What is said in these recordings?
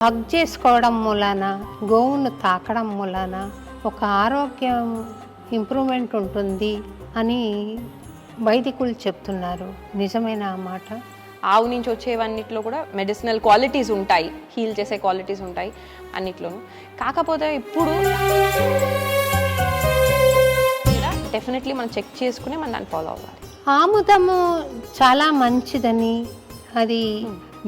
Hug చేసుకోవడం మూలాన, గోవును తాకడం మూలాన ఒక ఆరోగ్యం ఇంప్రూవ్మెంట్ ఉంటుంది అని వైదికులు చెప్తున్నారు. నిజమైన ఆ మాట? ఆవు నుంచి వచ్చేవన్నిట్లో కూడా మెడిసినల్ క్వాలిటీస్ ఉంటాయి, హీల్ చేసే క్వాలిటీస్ ఉంటాయి అన్నిట్లోనూ. కాకపోతే ఇప్పుడు డెఫినెట్లీ మనం చెక్ చేసుకుని మనం దాన్ని ఫాలో అవ్వాలి. ఆముదము చాలా మంచిదని, అది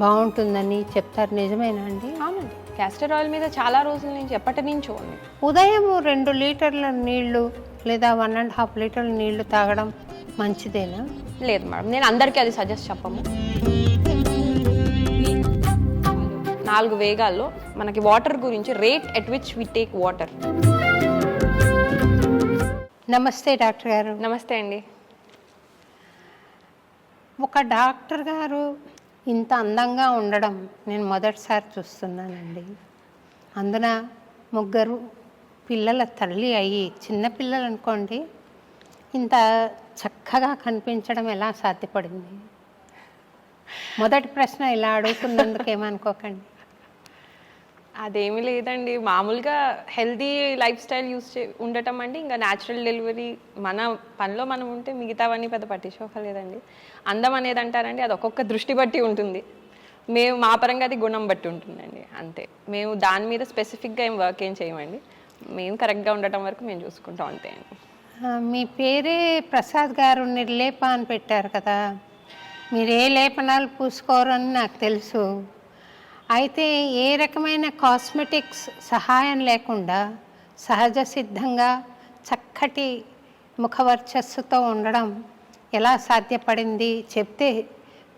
బాగుంటుందని చెప్తారు. నిజమేనా అండి? అవునండి, క్యాస్టర్ ఆయిల్ మీద చాలా రోజుల నుంచి ఎప్పటి నుంచో ఉంది. ఉదయం 2 లీటర్ల నీళ్లు లేదా 1.5 లీటర్ల నీళ్లు తాగడం మంచిదేనా? లేదు మేడం, నేను అందరికీ అది సజెస్ట్ చెప్పము. 4 వేగాల్లో మనకి వాటర్ గురించి rate at which we take water. నమస్తే డాక్టర్ గారు. నమస్తే అండి. ఒక డాక్టర్ గారు ఇంత అందంగా ఉండడం నేను మొదటిసారి చూస్తున్నానండి. అందున 3 పిల్లల తల్లి అయ్యి, చిన్న పిల్లలు అనుకోండి, ఇంత చక్కగా కనిపించడం ఎలా సాధ్యపడింది? మొదటి ప్రశ్న ఇలా అడుగుతున్నందుకు ఏమనుకోకండి. అదేమీ లేదండి, మామూలుగా హెల్దీ లైఫ్ స్టైల్ ఉండటం అండి. ఇంకా న్యాచురల్ డెలివరీ, మన పనిలో మనం ఉంటే మిగతావన్నీ పెద్ద పట్టించుకోలేదండి. అందం అనేది అంటారండి, అది ఒక్కొక్క దృష్టి బట్టి ఉంటుంది. మేము మా పరంగా అది గుణం బట్టి ఉంటుందండి, అంతే. మేము దాని మీద స్పెసిఫిక్గా వర్క్ ఏం చేయమండి. మేము కరెక్ట్గా ఉండటం వరకు మేము చూసుకుంటాం, అంతే అండి. మీ పేరే ప్రసాద్ గారు నిర్లేప అని పెట్టారు కదా. మీరు ఏ లేపనాలు పూసుకోరు అని నాకు తెలుసు. అయితే ఏ రకమైన కాస్మెటిక్స్ సహాయం లేకుండా సహజ సిద్ధంగా చక్కటి ముఖవర్చస్సుతో ఉండడం ఎలా సాధ్యపడింది చెప్తే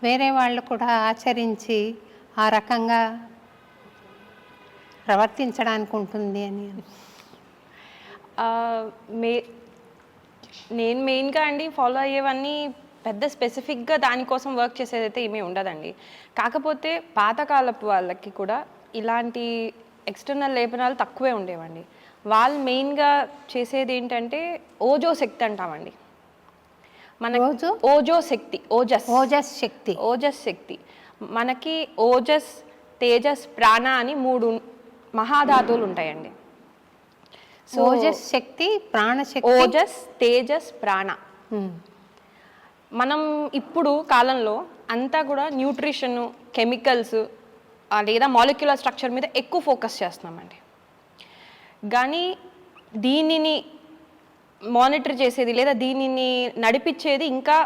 వేరే వాళ్ళు కూడా ఆచరించి ఆ రకంగా ప్రవర్తించడానికి ఉంటుంది అని. నేను మెయిన్గా అండి ఫాలో అయ్యేవన్నీ పెద్ద స్పెసిఫిక్గా దానికోసం వర్క్ చేసేదైతే ఏమీ ఉండదండి. కాకపోతే పాతకాలపు వాళ్ళకి కూడా ఇలాంటి ఎక్స్టర్నల్ లేపనాలు తక్కువే ఉండేవండి. వాళ్ళు మెయిన్గా చేసేది ఏంటంటే ఓజో శక్తి అంటామండి. మన ఓజో శక్తి, ఓజస్ శక్తి. మనకి ఓజస్, తేజస్, ప్రాణ అని 3 మహాధాతువులు ఉంటాయండి. సో ఓజస్ శక్తి, ప్రాణశక్తి, ఓజస్, తేజస్, ప్రాణ. మనం ఇప్పుడు కాలంలో అంతా కూడా న్యూట్రిషన్, కెమికల్స్ లేదా మాలిక్యులర్ స్ట్రక్చర్ మీద ఎక్కువ ఫోకస్ చేస్తున్నామండి. కానీ దీనిని మానిటర్ చేసేది లేదా దీనిని నడిపించేది ఇంకా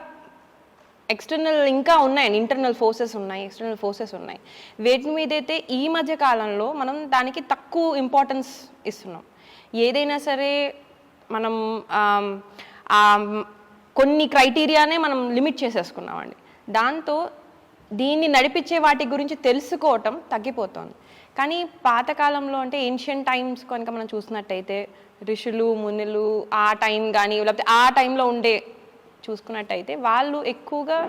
ఎక్స్టర్నల్ ఇంకా ఉన్నాయండి. ఇంటర్నల్ ఫోర్సెస్ ఉన్నాయి, ఎక్స్టర్నల్ ఫోర్సెస్ ఉన్నాయి. వేటి మీదైతే ఈ మధ్య కాలంలో మనం దానికి తక్కువ ఇంపార్టెన్స్ ఇస్తున్నాం. ఏదైనా సరే మనం కొన్ని క్రైటీరియానే మనం లిమిట్ చేసేసుకున్నామండి. దాంతో దీన్ని నడిపించే వాటి గురించి తెలుసుకోవటం తగ్గిపోతుంది. కానీ పాతకాలంలో అంటే ఏన్షియంట్ టైమ్స్ కనుక మనం చూసినట్టయితే ఋషులు, మునులు ఆ టైం కానీ లేకపోతే ఆ టైంలో ఉండే చూసుకున్నట్టయితే వాళ్ళు ఎక్కువగా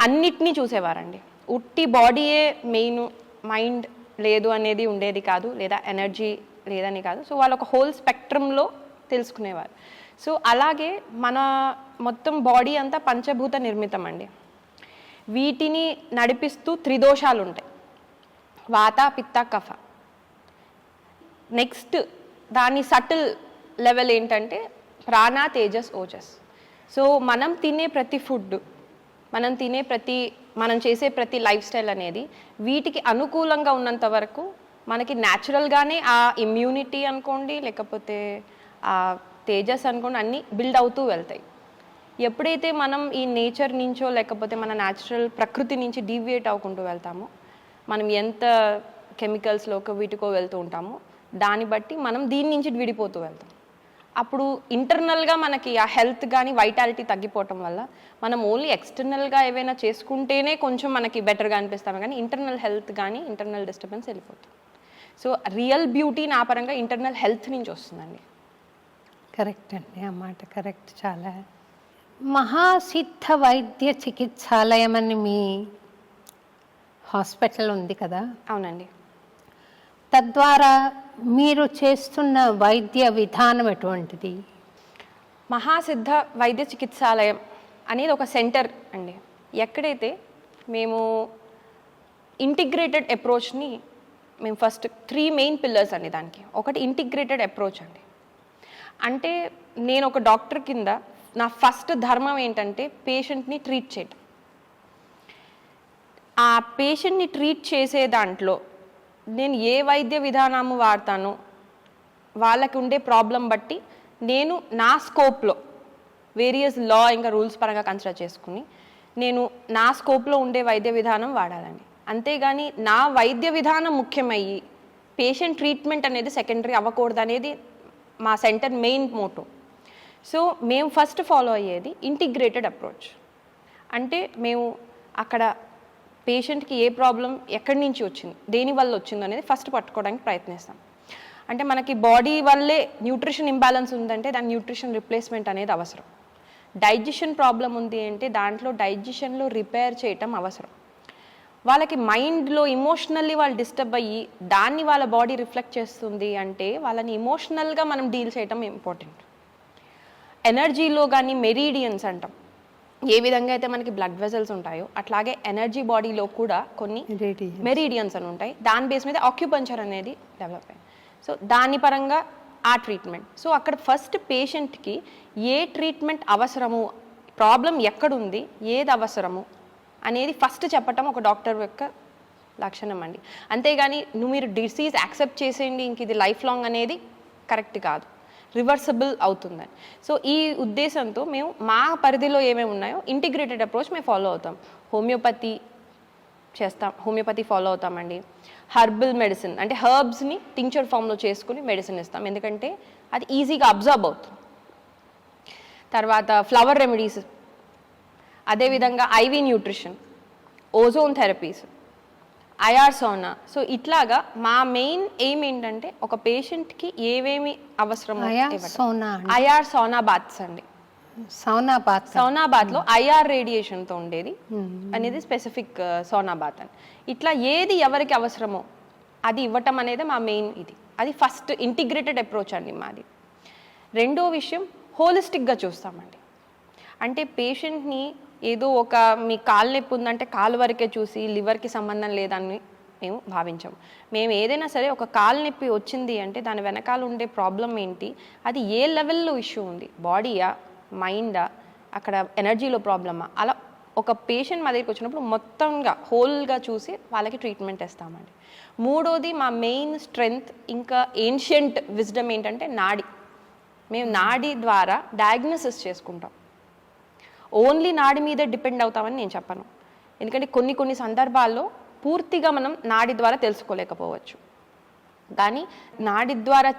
అన్నిటినీ చూసేవారండి. ఉట్టి బాడీయే మెయిన్, మైండ్ లేదు అనేది ఉండేది కాదు, లేదా ఎనర్జీ లేదని కాదు. సో వాళ్ళు ఒక హోల్ స్పెక్ట్రంలో తెలుసుకునేవారు. సో అలాగే మన మొత్తం బాడీ అంతా పంచభూత నిర్మితం అండి. వీటిని నడిపిస్తూ 3 దోషాలు ఉంటాయి: వాత, పిత్త, కఫ. నెక్స్ట్ దాని సటిల్ లెవెల్ ఏంటంటే ప్రాణ, తేజస్, ఓజస్. సో మనం తినే ప్రతి ఫుడ్, మనం చేసే ప్రతి లైఫ్ స్టైల్ అనేది వీటికి అనుకూలంగా ఉన్నంత వరకు మనకి న్యాచురల్గానే ఆ ఇమ్యూనిటీ అనుకోండి, లేకపోతే ఆ తేజస్ అనుకోండి, అన్నీ బిల్డ్ అవుతూ వెళ్తాయి. ఎప్పుడైతే మనం ఈ నేచర్ నుంచో లేకపోతే మన న్యాచురల్ ప్రకృతి నుంచి డీవియేట్ అవ్వకుంటూ వెళ్తామో, మనం ఎంత కెమికల్స్లోకి వీటికో వెళ్తూ ఉంటామో దాన్ని బట్టి మనం దీని నుంచి విడిపోతూ వెళ్తాం. అప్పుడు ఇంటర్నల్గా మనకి ఆ హెల్త్ కానీ వైటాలిటీ తగ్గిపోవటం వల్ల మనం ఓన్లీ ఎక్స్టర్నల్గా ఏవైనా చేసుకుంటేనే కొంచెం మనకి బెటర్గా అనిపిస్తాము, కానీ ఇంటర్నల్ హెల్త్ కానీ ఇంటర్నల్ డిస్టర్బెన్స్ వెళ్ళిపోతుంది. సో రియల్ బ్యూటీ నా పరంగా ఇంటర్నల్ హెల్త్ నుంచి వస్తుందండి. కరెక్ట్ అండి, ఆ మాట కరెక్ట్. చాలా మహాసిద్ధ వైద్య చికిత్సాలయం అని మీ హాస్పిటల్ ఉంది కదా? అవునండి. తద్వారా మీరు చేస్తున్న వైద్య విధానం ఎటువంటిది? మహాసిద్ధ వైద్య చికిత్సాలయం అనేది ఒక సెంటర్ అండి. ఎక్కడైతే మేము ఇంటిగ్రేటెడ్ అప్రోచ్ని మేము ఫస్ట్ 3 మెయిన్ పిల్లర్స్ అండి దానికి. ఒకటి ఇంటిగ్రేటెడ్ అప్రోచ్ అండి. అంటే నేను ఒక డాక్టర్ కింద నా ఫస్ట్ ధర్మం ఏంటంటే పేషెంట్ని ట్రీట్ చేయటం. ఆ పేషెంట్ని ట్రీట్ చేసే దాంట్లో నేను ఏ వైద్య విధానము వాడతానో వాళ్ళకి ఉండే ప్రాబ్లం బట్టి నేను నా స్కోప్లో వేరియస్ లా ఇంకా రూల్స్ పరంగా కన్సిడర్ చేసుకుని నేను నా స్కోప్లో ఉండే వైద్య విధానం వాడాలండి. అంతేగాని నా వైద్య విధానం ముఖ్యమయ్యి పేషెంట్ ట్రీట్మెంట్ అనేది సెకండరీ అవ్వకూడదు అనేది మా సెంటర్ మెయిన్ మోటో. సో మేము ఫస్ట్ ఫాలో అయ్యేది ఇంటిగ్రేటెడ్ అప్రోచ్. అంటే మేము అక్కడ పేషెంట్కి ఏ ప్రాబ్లం ఎక్కడి నుంచి వచ్చింది, దేని వల్ల వచ్చింది అనేది ఫస్ట్ పట్టుకోవడానికి ప్రయత్నిస్తాం. అంటే మనకి బాడీ వల్లే న్యూట్రిషన్ ఇంబ్యాలెన్స్ ఉందంటే దాని న్యూట్రిషన్ రిప్లేస్మెంట్ అనేది అవసరం. డైజెషన్ ప్రాబ్లం ఉంది అంటే దాంట్లో డైజెషన్లో రిపేర్ చేయటం అవసరం. వాళ్ళకి మైండ్లో ఇమోషనల్లీ వాళ్ళు డిస్టర్బ్ అయ్యి దాన్ని వాళ్ళ బాడీ రిఫ్లెక్ట్ చేస్తుంది అంటే వాళ్ళని ఇమోషనల్గా మనం డీల్ చేయటం ఇంపార్టెంట్. ఎనర్జీలో కానీ మెరీడియన్స్ అంటాం, ఏ విధంగా అయితే మనకి బ్లడ్ వెజల్స్ ఉంటాయో అట్లాగే ఎనర్జీ బాడీలో కూడా కొన్ని మెరీడియన్స్ అని ఉంటాయి. దాని బేస్ మీద ఆక్యుపంచర్ అనేది డెవలప్ అయింది. సో దాని పరంగా ఆ ట్రీట్మెంట్. సో అక్కడ ఫస్ట్ పేషెంట్కి ఏ ట్రీట్మెంట్ అవసరము, ప్రాబ్లం ఎక్కడుంది, ఏది అవసరము అనేది ఫస్ట్ చెప్పటం ఒక డాక్టర్ యొక్క లక్షణం అండి. అంతేగాని మీరు డిసీజ్ యాక్సెప్ట్ చేసేయండి ఇంక ఇది లైఫ్ లాంగ్ అనేది కరెక్ట్ కాదు, రివర్సబుల్ అవుతుందని. సో ఈ ఉద్దేశంతో మేము మా పరిధిలో ఏమేమి ఉన్నాయో ఇంటిగ్రేటెడ్ అప్రోచ్ మేము ఫాలో అవుతాం. హోమియోపతి ఫాలో అవుతామండి. హర్బల్ మెడిసిన్ అంటే హర్బ్స్ని టింక్చర్ ఫామ్లో చేసుకుని మెడిసిన్ ఇస్తాం, ఎందుకంటే అది ఈజీగా అబ్జర్బ్ అవుతుంది. తర్వాత ఫ్లవర్ రెమెడీస్, అదేవిధంగా ivy nutrition, ozone therapies, IR Sona. So ఇట్లాగా మా మెయిన్ ఎయిమ్ ఏంటంటే ఒక పేషెంట్కి ఏవేమి అవసరమో ఐఆర్ సోనా బాత్స్ అండి. సౌనా బాత్లో ఐఆర్ రేడియేషన్తో ఉండేది అనేది స్పెసిఫిక్ సౌనా బాత్ అని. ఇట్లా ఏది ఎవరికి అవసరమో అది ఇవ్వటం అనేది మా మెయిన్ ఇది. అది ఫస్ట్ ఇంటిగ్రేటెడ్ అప్రోచ్ అండి మాది. రెండో విషయం హోలిస్టిక్గా చూస్తామండి. అంటే పేషెంట్ని ఏదో ఒక మీ కాలు నొప్పి ఉందంటే కాలు వరకే చూసి లివర్కి సంబంధం లేదని మేము భావించాము. మేము ఏదైనా సరే ఒక కాలు నొప్పి వచ్చింది అంటే దాని వెనకాల ఉండే ప్రాబ్లం ఏంటి, అది ఏ లెవెల్లో ఇష్యూ ఉంది, బాడీయా, మైండా, అక్కడ ఎనర్జీలో ప్రాబ్లమా, అలా ఒక పేషెంట్ మా దగ్గరికి వచ్చినప్పుడు మొత్తంగా హోల్గా చూసి వాళ్ళకి ట్రీట్మెంట్ ఇస్తామండి. మూడోది మా మెయిన్ స్ట్రెంగ్త్ ఇంకా ఏన్షియంట్ విజ్డమ్ ఏంటంటే నాడి. మేము నాడి ద్వారా డయాగ్నోసిస్ చేసుకుంటాం. ఓన్లీ నాడి మీదే డిపెండ్ అవుతామని నేను చెప్పను, ఎందుకంటే కొన్ని సందర్భాల్లో పూర్తిగా మనం నాడి ద్వారా తెలుసుకోలేకపోవచ్చు. కానీ నాడి ద్వారా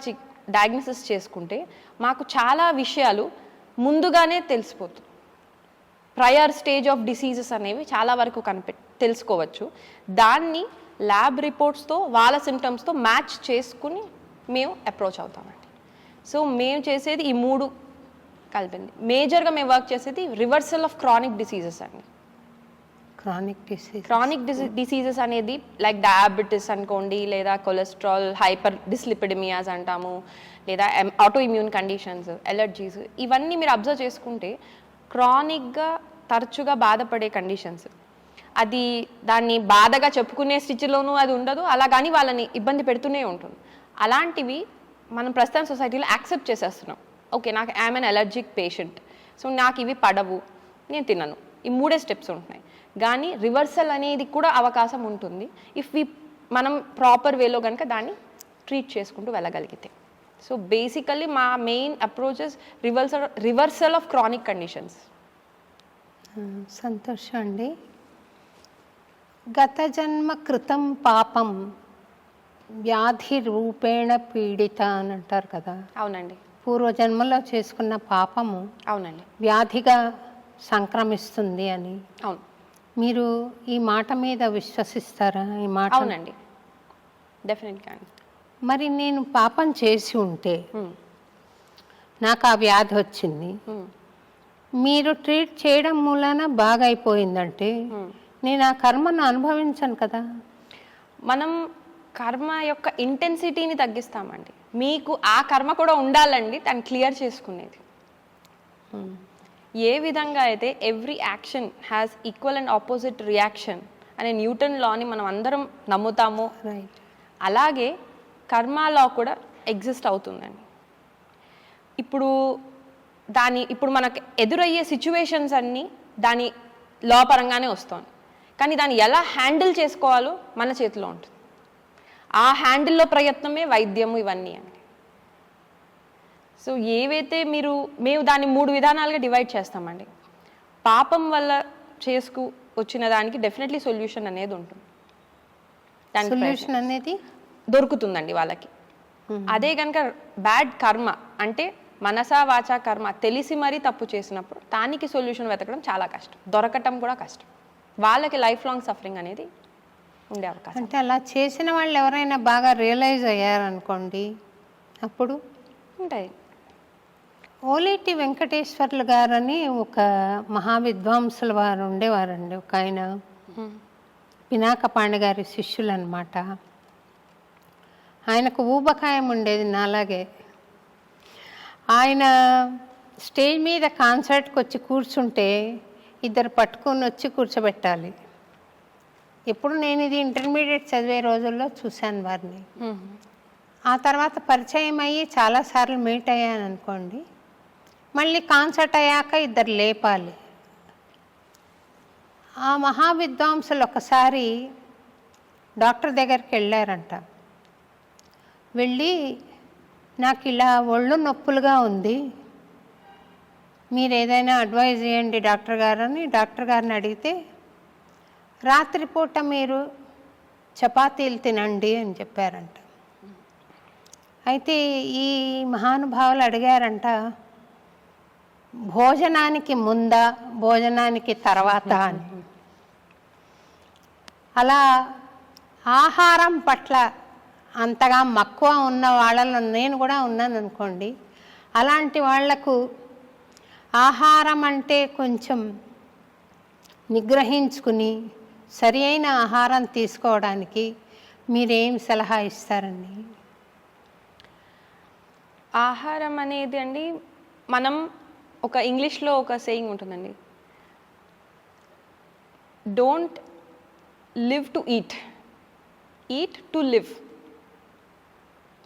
డయాగ్నోసిస్ చేసుకుంటే మాకు చాలా విషయాలు ముందుగానే తెలిసిపోతుంది. ప్రయర్ స్టేజ్ ఆఫ్ డిసీజెస్ అనేవి చాలా వరకు తెలుసుకోవచ్చు. దాన్ని ల్యాబ్ రిపోర్ట్స్తో వాళ్ళ సిమ్టమ్స్తో మ్యాచ్ చేసుకుని మేము అప్రోచ్ అవుతామండి. సో మేము చేసేది ఈ 3 కలిపింది. మేజర్గా మేము వర్క్ చేసేది రివర్సల్ ఆఫ్ క్రానిక్ డిసీజెస్ అండి. క్రానిక్ డిసీజెస్ అనేది లైక్ డయాబెటిస్ అనుకోండి, లేదా కొలెస్ట్రాల్, హైపర్ డిస్లిపిడమియాస్ అంటాము, లేదా ఆటో ఇమ్యూన్ కండిషన్స్, ఎలర్జీస్, ఇవన్నీ మీరు అబ్జర్వ్ చేసుకుంటే క్రానిక్గా తరచుగా బాధపడే కండిషన్స్. అది దాన్ని బాధగా చెప్పుకునే స్థితిలోనూ అది ఉండదు, అలా కానీ వాళ్ళని ఇబ్బంది పెడుతూనే ఉంటుంది. అలాంటివి మనం ప్రస్తుతం సొసైటీలో యాక్సెప్ట్ చేసేస్తున్నాం. ఓకే, నాకు I'm an allergic patient, so నాకు ఇవి పడవు, నేను తినను, ఈ 3 స్టెప్స్ ఉంటున్నాయి. కానీ రివర్సల్ అనేది కూడా అవకాశం ఉంటుంది ఇఫ్ మనం ప్రాపర్ వేలో కనుక దాన్ని ట్రీట్ చేసుకుంటూ వెళ్ళగలిగితే. సో బేసికల్లీ మా main approaches reversal of chronic conditions. సంతోషం అండి. గత జన్మ కృతం పాపం వ్యాధి రూపేణ పీడిత అని అంటారు కదా. అవునండి. పూర్వజన్మలో చేసుకున్న పాపము అవునండి వ్యాధిగా సంక్రమిస్తుంది అని. అవును. మీరు ఈ మాట మీద విశ్వసిస్తారా? ఈ మాట. అవునండి, డెఫినెట్గా. మరి నేను పాపం చేసి ఉంటే నాకు ఆ వ్యాధి వచ్చింది, మీరు ట్రీట్ చేయడం మూలాన బాగా అయిపోయిందంటే నేను ఆ కర్మను అనుభవించను కదా. మనం కర్మ యొక్క ఇంటెన్సిటీని తగ్గిస్తామండి. మీకు ఆ కర్మ కూడా ఉండాలండి దాన్ని క్లియర్ చేసుకునేది. ఏ విధంగా అయితే every action has equal and opposite reaction అనే న్యూటన్ లాని మనం అందరం నమ్ముతామో, అలాగే కర్మ లా కూడా ఎగ్జిస్ట్ అవుతుందండి. ఇప్పుడు మనకు ఎదురయ్యే సిచ్యువేషన్స్ అన్నీ దాని లా పరంగానే వస్తుంది. కానీ దాన్ని ఎలా హ్యాండిల్ చేసుకోవాలో మన చేతిలో ఉంటుంది. ఆ హ్యాండిల్లో ప్రయత్నమే వైద్యము ఇవన్నీ అండి. సో ఏవైతే మేము దాన్ని 3 విధానాలుగా డివైడ్ చేస్తామండి. పాపం వల్ల వచ్చిన దానికి డెఫినెట్లీ సొల్యూషన్ అనేది ఉంటుంది. దానికి సొల్యూషన్ అనేది దొరుకుతుందండి వాళ్ళకి. అదే కనుక బ్యాడ్ కర్మ అంటే మనసా వాచా కర్మ తెలిసి మరీ తప్పు చేసినప్పుడు దానికి సొల్యూషన్ వెతకడం చాలా కష్టం, దొరకటం కూడా కష్టం. వాళ్ళకి లైఫ్ లాంగ్ సఫరింగ్ అనేది ఉండే అవకాశం. అంటే అలా చేసిన వాళ్ళు ఎవరైనా బాగా రియలైజ్ అయ్యారనుకోండి, అప్పుడు ఉంటాయి. ఓలేటి వెంకటేశ్వర్లు గారని ఒక మహావిద్వాంసుల వారు ఉండేవారండి. ఒక ఆయన పినాకపాణి గారి శిష్యులు అనమాట. ఆయనకు ఊబకాయం ఉండేది నాలాగే. ఆయన స్టేజ్ మీద కాన్సర్ట్కి వచ్చి కూర్చుంటే ఇద్దరు పట్టుకొని వచ్చి కూర్చోబెట్టాలి. ఎప్పుడు నేను ఇది ఇంటర్మీడియట్ చదివే రోజుల్లో చూశాను వారిని. ఆ తర్వాత పరిచయం అయ్యి చాలాసార్లు మీట్ అయ్యాను అనుకోండి. మళ్ళీ కాన్సర్ట్ అయ్యాక ఇద్దరు లేపాలి. ఆ మహావిద్వాంసులు ఒకసారి డాక్టర్ దగ్గరికి వెళ్ళారంట. వెళ్ళి నాకు ఇలా ఒళ్ళు నొప్పులుగా ఉంది, మీరు ఏదైనా అడ్వైజ్ చేయండి డాక్టర్ గారు అని డాక్టర్ గారిని అడిగితే, రాత్రిపూట మీరు చపాతీలు తినండి అని చెప్పారంట. అయితే ఈ మహానుభావులు అడిగారంట, భోజనానికి ముందా భోజనానికి తర్వాత అని. అలా ఆహారం పట్ల అంతగా మక్కువ ఉన్న వాళ్ళలో నేను కూడా ఉన్నాను అనుకోండి. అలాంటి వాళ్లకు ఆహారం అంటే కొంచెం నిగ్రహించుకుని సరి అయిన ఆహారం తీసుకోవడానికి మీరేం సలహా ఇస్తారండి? ఆహారం అనేది అండి, మనం ఇంగ్లీష్లో ఒక సేయింగ్ ఉంటుందండి, don't live to eat, eat to live.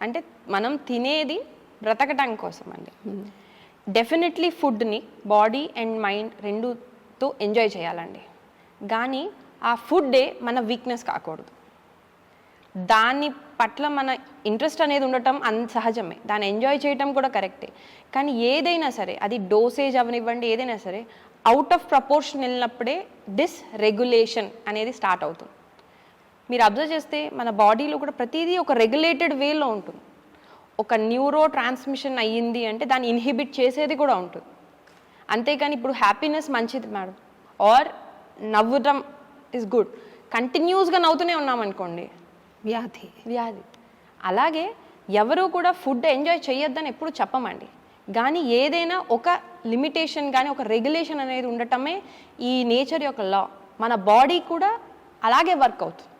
అంటే మనం తినేది బ్రతకటానికి కోసం అండి. డెఫినెట్లీ ఫుడ్ని బాడీ అండ్ మైండ్ రెండుతో ఎంజాయ్ చేయాలండి. కానీ ఆ ఫుడ్డే మన వీక్నెస్ కాకూడదు. దాని పట్ల మన ఇంట్రెస్ట్ అనేది ఉండటం సహజమే, దాన్ని ఎంజాయ్ చేయటం కూడా కరెక్టే. కానీ ఏదైనా సరే, అది డోసేజ్ అవనివ్వండి, ఏదైనా సరే అవుట్ ఆఫ్ ప్రపోర్షన్ వెళ్ళినప్పుడే డిస్రెగ్యులేషన్ అనేది స్టార్ట్ అవుతుంది. మీరు అబ్జర్వ్ చేస్తే మన బాడీలో కూడా ప్రతిదీ ఒక రెగ్యులేటెడ్ వేలో ఉంటుంది. ఒక న్యూరో ట్రాన్స్మిషన్ అయ్యింది అంటే దాన్ని ఇన్హిబిట్ చేసేది కూడా ఉంటుంది. అంతేకాని ఇప్పుడు హ్యాపీనెస్ మంచిది మేడం, ఆర్ నవ్వడం ఇస్ గుడ్, కంటిన్యూస్గా నవ్వుతూనే ఉన్నామనుకోండి వ్యాధి. అలాగే ఎవరు కూడా ఫుడ్ ఎంజాయ్ చేయొద్దని ఎప్పుడు చెప్పమండి. కానీ ఏదైనా ఒక లిమిటేషన్ కానీ ఒక రెగ్యులేషన్ అనేది ఉండటమే ఈ నేచర్ యొక్క లా. మన బాడీ కూడా అలాగే వర్క్ అవుతుంది,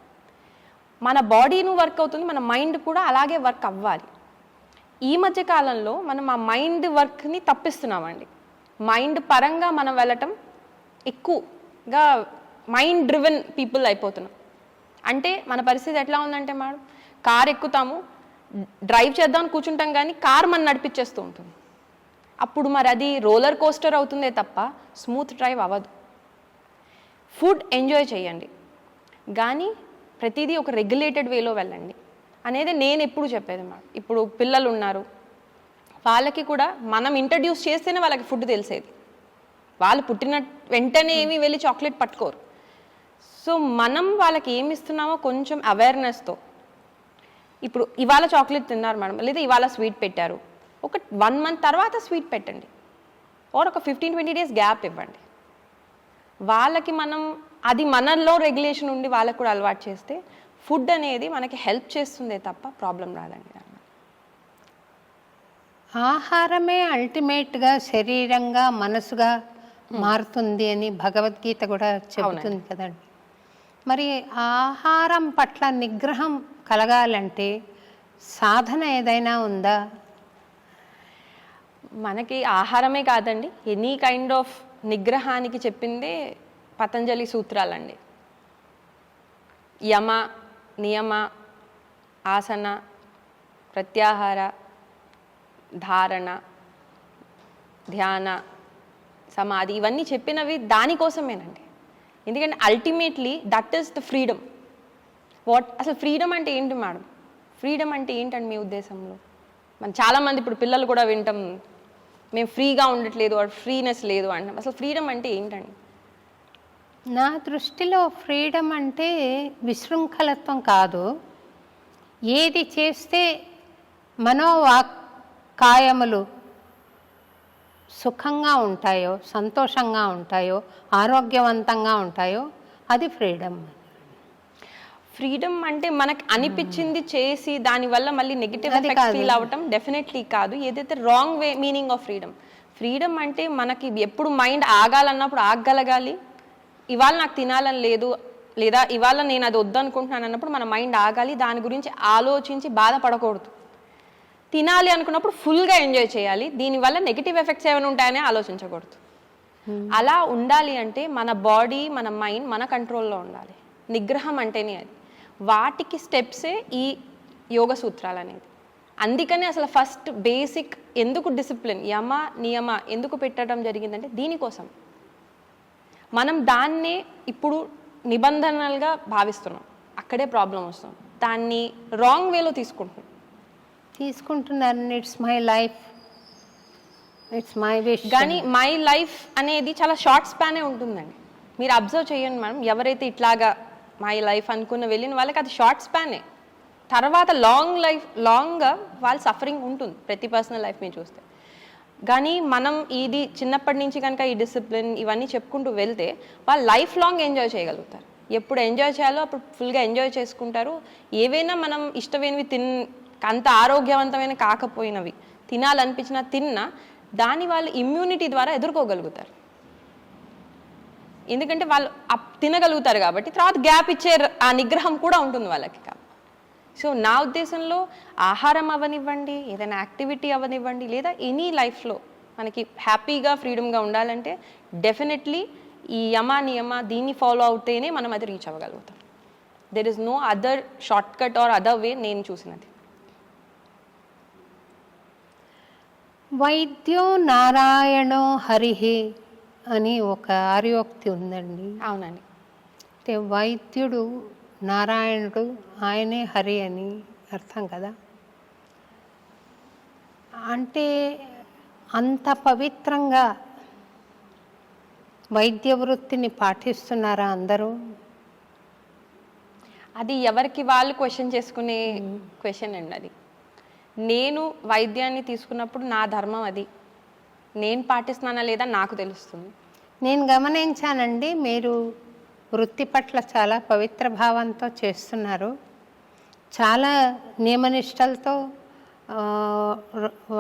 మన బాడీను వర్క్ అవుతుంది, మన మైండ్ కూడా అలాగే వర్క్ అవ్వాలి. ఈ మధ్య కాలంలో మనం ఆ మైండ్ వర్క్ని తప్పిస్తున్నామండి. మైండ్ పరంగా మనం వెళ్ళటం ఎక్కువగా మైండ్ డ్రివెన్ పీపుల్ అయిపోతున్నాం. అంటే మన పరిస్థితి ఎట్లా ఉందంటే మేడం, కార్ ఎక్కుతాము, డ్రైవ్ చేద్దామని కూర్చుంటాం, కానీ కార్ మనం నడిపించేస్తూ ఉంటుంది. అప్పుడు మరి అది రోలర్ కోస్టర్ అవుతుందే తప్ప స్మూత్ డ్రైవ్ అవ్వదు. ఫుడ్ ఎంజాయ్ చేయండి, కానీ ప్రతిదీ ఒక రెగ్యులేటెడ్ వేలో వెళ్ళండి అనేది నేను ఎప్పుడు చెప్పేది మేడం. ఇప్పుడు పిల్లలు ఉన్నారు, వాళ్ళకి కూడా మనం ఇంట్రడ్యూస్ చేస్తేనే వాళ్ళకి ఫుడ్ తెలిసేది. వాళ్ళు పుట్టిన వెంటనే ఏమీ వెళ్ళి చాక్లెట్ పట్టుకోరు. సో మనం వాళ్ళకి ఏమి ఇస్తున్నామో కొంచెం అవేర్నెస్తో, ఇప్పుడు ఇవాళ చాక్లెట్ తిన్నారు మేడం, లేదా ఇవాళ స్వీట్ పెట్టారు, ఒక 1 month తర్వాత స్వీట్ పెట్టండి, ఆర్ ఒక 15-20 days గ్యాప్ ఇవ్వండి. వాళ్ళకి మనం అది మనలో రెగ్యులేషన్ ఉండి వాళ్ళకు కూడా అలవాటు చేస్తే ఫుడ్ అనేది మనకి హెల్ప్ చేస్తుందే తప్ప ప్రాబ్లం రాదండి. ఆహారమే అల్టిమేట్గా శరీరంగా మనసుగా మారుతుంది అని భగవద్గీత కూడా చెబుతుంది కదండి. మరి ఆహారం పట్ల నిగ్రహం కలగాలంటే సాధన ఏదైనా ఉందా? మనకి ఆహారమే కాదండి, ఎనీ కైండ్ ఆఫ్ నిగ్రహానికి చెప్పిందే పతంజలి సూత్రాలండి. యమ, నియమ, ఆసన, ప్రత్యాహార, ధారణ, ధ్యాన, సమాధి ఇవన్నీ చెప్పినవి దానికోసమేనండి. ఎందుకంటే ultimately that is the freedom. అసలు ఫ్రీడమ్ అంటే ఏంటి మేడం? ఫ్రీడమ్ అంటే ఏంటండి మీ ఉద్దేశంలో? మన చాలామంది ఇప్పుడు పిల్లలు కూడా వింటాం, మేము ఫ్రీగా ఉండట్లేదు, ఫ్రీనెస్ లేదు అంటాం. అసలు ఫ్రీడమ్ అంటే ఏంటండి? నా దృష్టిలో ఫ్రీడమ్ అంటే విశృంఖలత్వం కాదు. ఏది చేస్తే మనోవాక్కాయములు సుఖంగా ఉంటాయో, సంతోషంగా ఉంటాయో, ఆరోగ్యవంతంగా ఉంటాయో అది ఫ్రీడమ్. ఫ్రీడమ్ అంటే మనకు అనిపించింది చేసి దానివల్ల మళ్ళీ నెగిటివ్ ఎఫెక్ట్స్ ఫీల్ అవ్వటం డెఫినెట్లీ కాదు. ఏదైతే wrong way meaning of freedom. Freedom అంటే మనకి ఎప్పుడు మైండ్ ఆగాలన్నప్పుడు ఆగగలగాలి. ఇవాళ నాకు తినాలని లేదు, లేదా ఇవాళ నేను అది వద్దనుకుంటున్నాను అన్నప్పుడు మన మైండ్ ఆగాలి. దాని గురించి ఆలోచించి బాధపడకూడదు. తినాలి అనుకున్నప్పుడు ఫుల్గా ఎంజాయ్ చేయాలి. దీనివల్ల నెగిటివ్ ఎఫెక్ట్స్ ఏమైనా ఉంటాయని ఆలోచించకూడదు. అలా ఉండాలి అంటే మన బాడీ, మన మైండ్ మన కంట్రోల్లో ఉండాలి. నిగ్రహం అంటేనే అది. వాటికి స్టెప్సే ఈ యోగ సూత్రాలు అనేది. అందుకనే అసలు ఫస్ట్ బేసిక్ ఎందుకు డిసిప్లిన్, యమ నియమ ఎందుకు పెట్టడం జరిగిందంటే దీనికోసం. మనం దాన్నే ఇప్పుడు నిబంధనలుగా భావిస్తున్నాం, అక్కడే ప్రాబ్లం వస్తుంది. దాన్ని రాంగ్ వేలో తీసుకుంటున్నారు. It's my life, it's my wish. కానీ మై లైఫ్ అనేది చాలా షార్ట్ స్పానే ఉంటుందండి. మీరు అబ్జర్వ్ చేయండి మేడం, ఎవరైతే ఇట్లాగా మై లైఫ్ అనుకున్న వెళ్ళిన వాళ్ళకి అది షార్ట్ స్పానే. తర్వాత లాంగ్గా వాళ్ళ సఫరింగ్ ఉంటుంది ప్రతి పర్సనల్ లైఫ్ మీరు చూస్తే. కానీ మనం ఇది చిన్నప్పటి నుంచి కనుక ఈ డిసిప్లిన్ ఇవన్నీ చెప్పుకుంటూ వెళ్తే వాళ్ళు లైఫ్ లాంగ్ ఎంజాయ్ చేయగలుగుతారు. ఎప్పుడు ఎంజాయ్ చేయాలో అప్పుడు ఫుల్గా ఎంజాయ్ చేసుకుంటారు. ఏవైనా మనం ఇష్టమైనవి అంత ఆరోగ్యవంతమైన కాకపోయినవి తినాలనిపించినా తిన్నా దాని వాళ్ళు ఇమ్యూనిటీ ద్వారా ఎదుర్కోగలుగుతారు. ఎందుకంటే వాళ్ళు తినగలుగుతారు కాబట్టి తర్వాత గ్యాప్ ఇచ్చే ఆ నిగ్రహం కూడా ఉంటుంది వాళ్ళకి. సో నా ఉద్దేశంలో ఆహారం అవనివ్వండి, ఏదైనా యాక్టివిటీ అవనివ్వండి, లేదా ఎనీ లైఫ్లో మనకి హ్యాపీగా ఫ్రీడమ్గా ఉండాలంటే డెఫినెట్లీ ఈ యమ నియమ దీన్ని ఫాలో అవుతేనే మనం అది రీచ్ అవ్వగలుగుతాం. There is no other short cut or other way నేను చూసినది. వైద్యో నారాయణో హరిహి అని ఒక ఆర్యోక్తి ఉందండి. అవునండి. అంటే వైద్యుడు నారాయణుడు, ఆయనే హరి అని అర్థం కదా. అంటే అంత పవిత్రంగా వైద్య వృత్తిని పాటిస్తున్నారా అందరూ? అది ఎవరికి వాళ్ళు క్వశ్చన్ చేసుకునే క్వశ్చన్ అండి. అది నేను వైద్యాన్ని తీసుకున్నప్పుడు నా ధర్మం అది, నేను పాటిస్తున్నానా లేదా నాకు తెలుస్తుంది. నేను గమనించానండి, మీరు వృత్తి పట్ల చాలా పవిత్ర భావంతో చేస్తున్నారు. చాలా నియమనిష్టలతో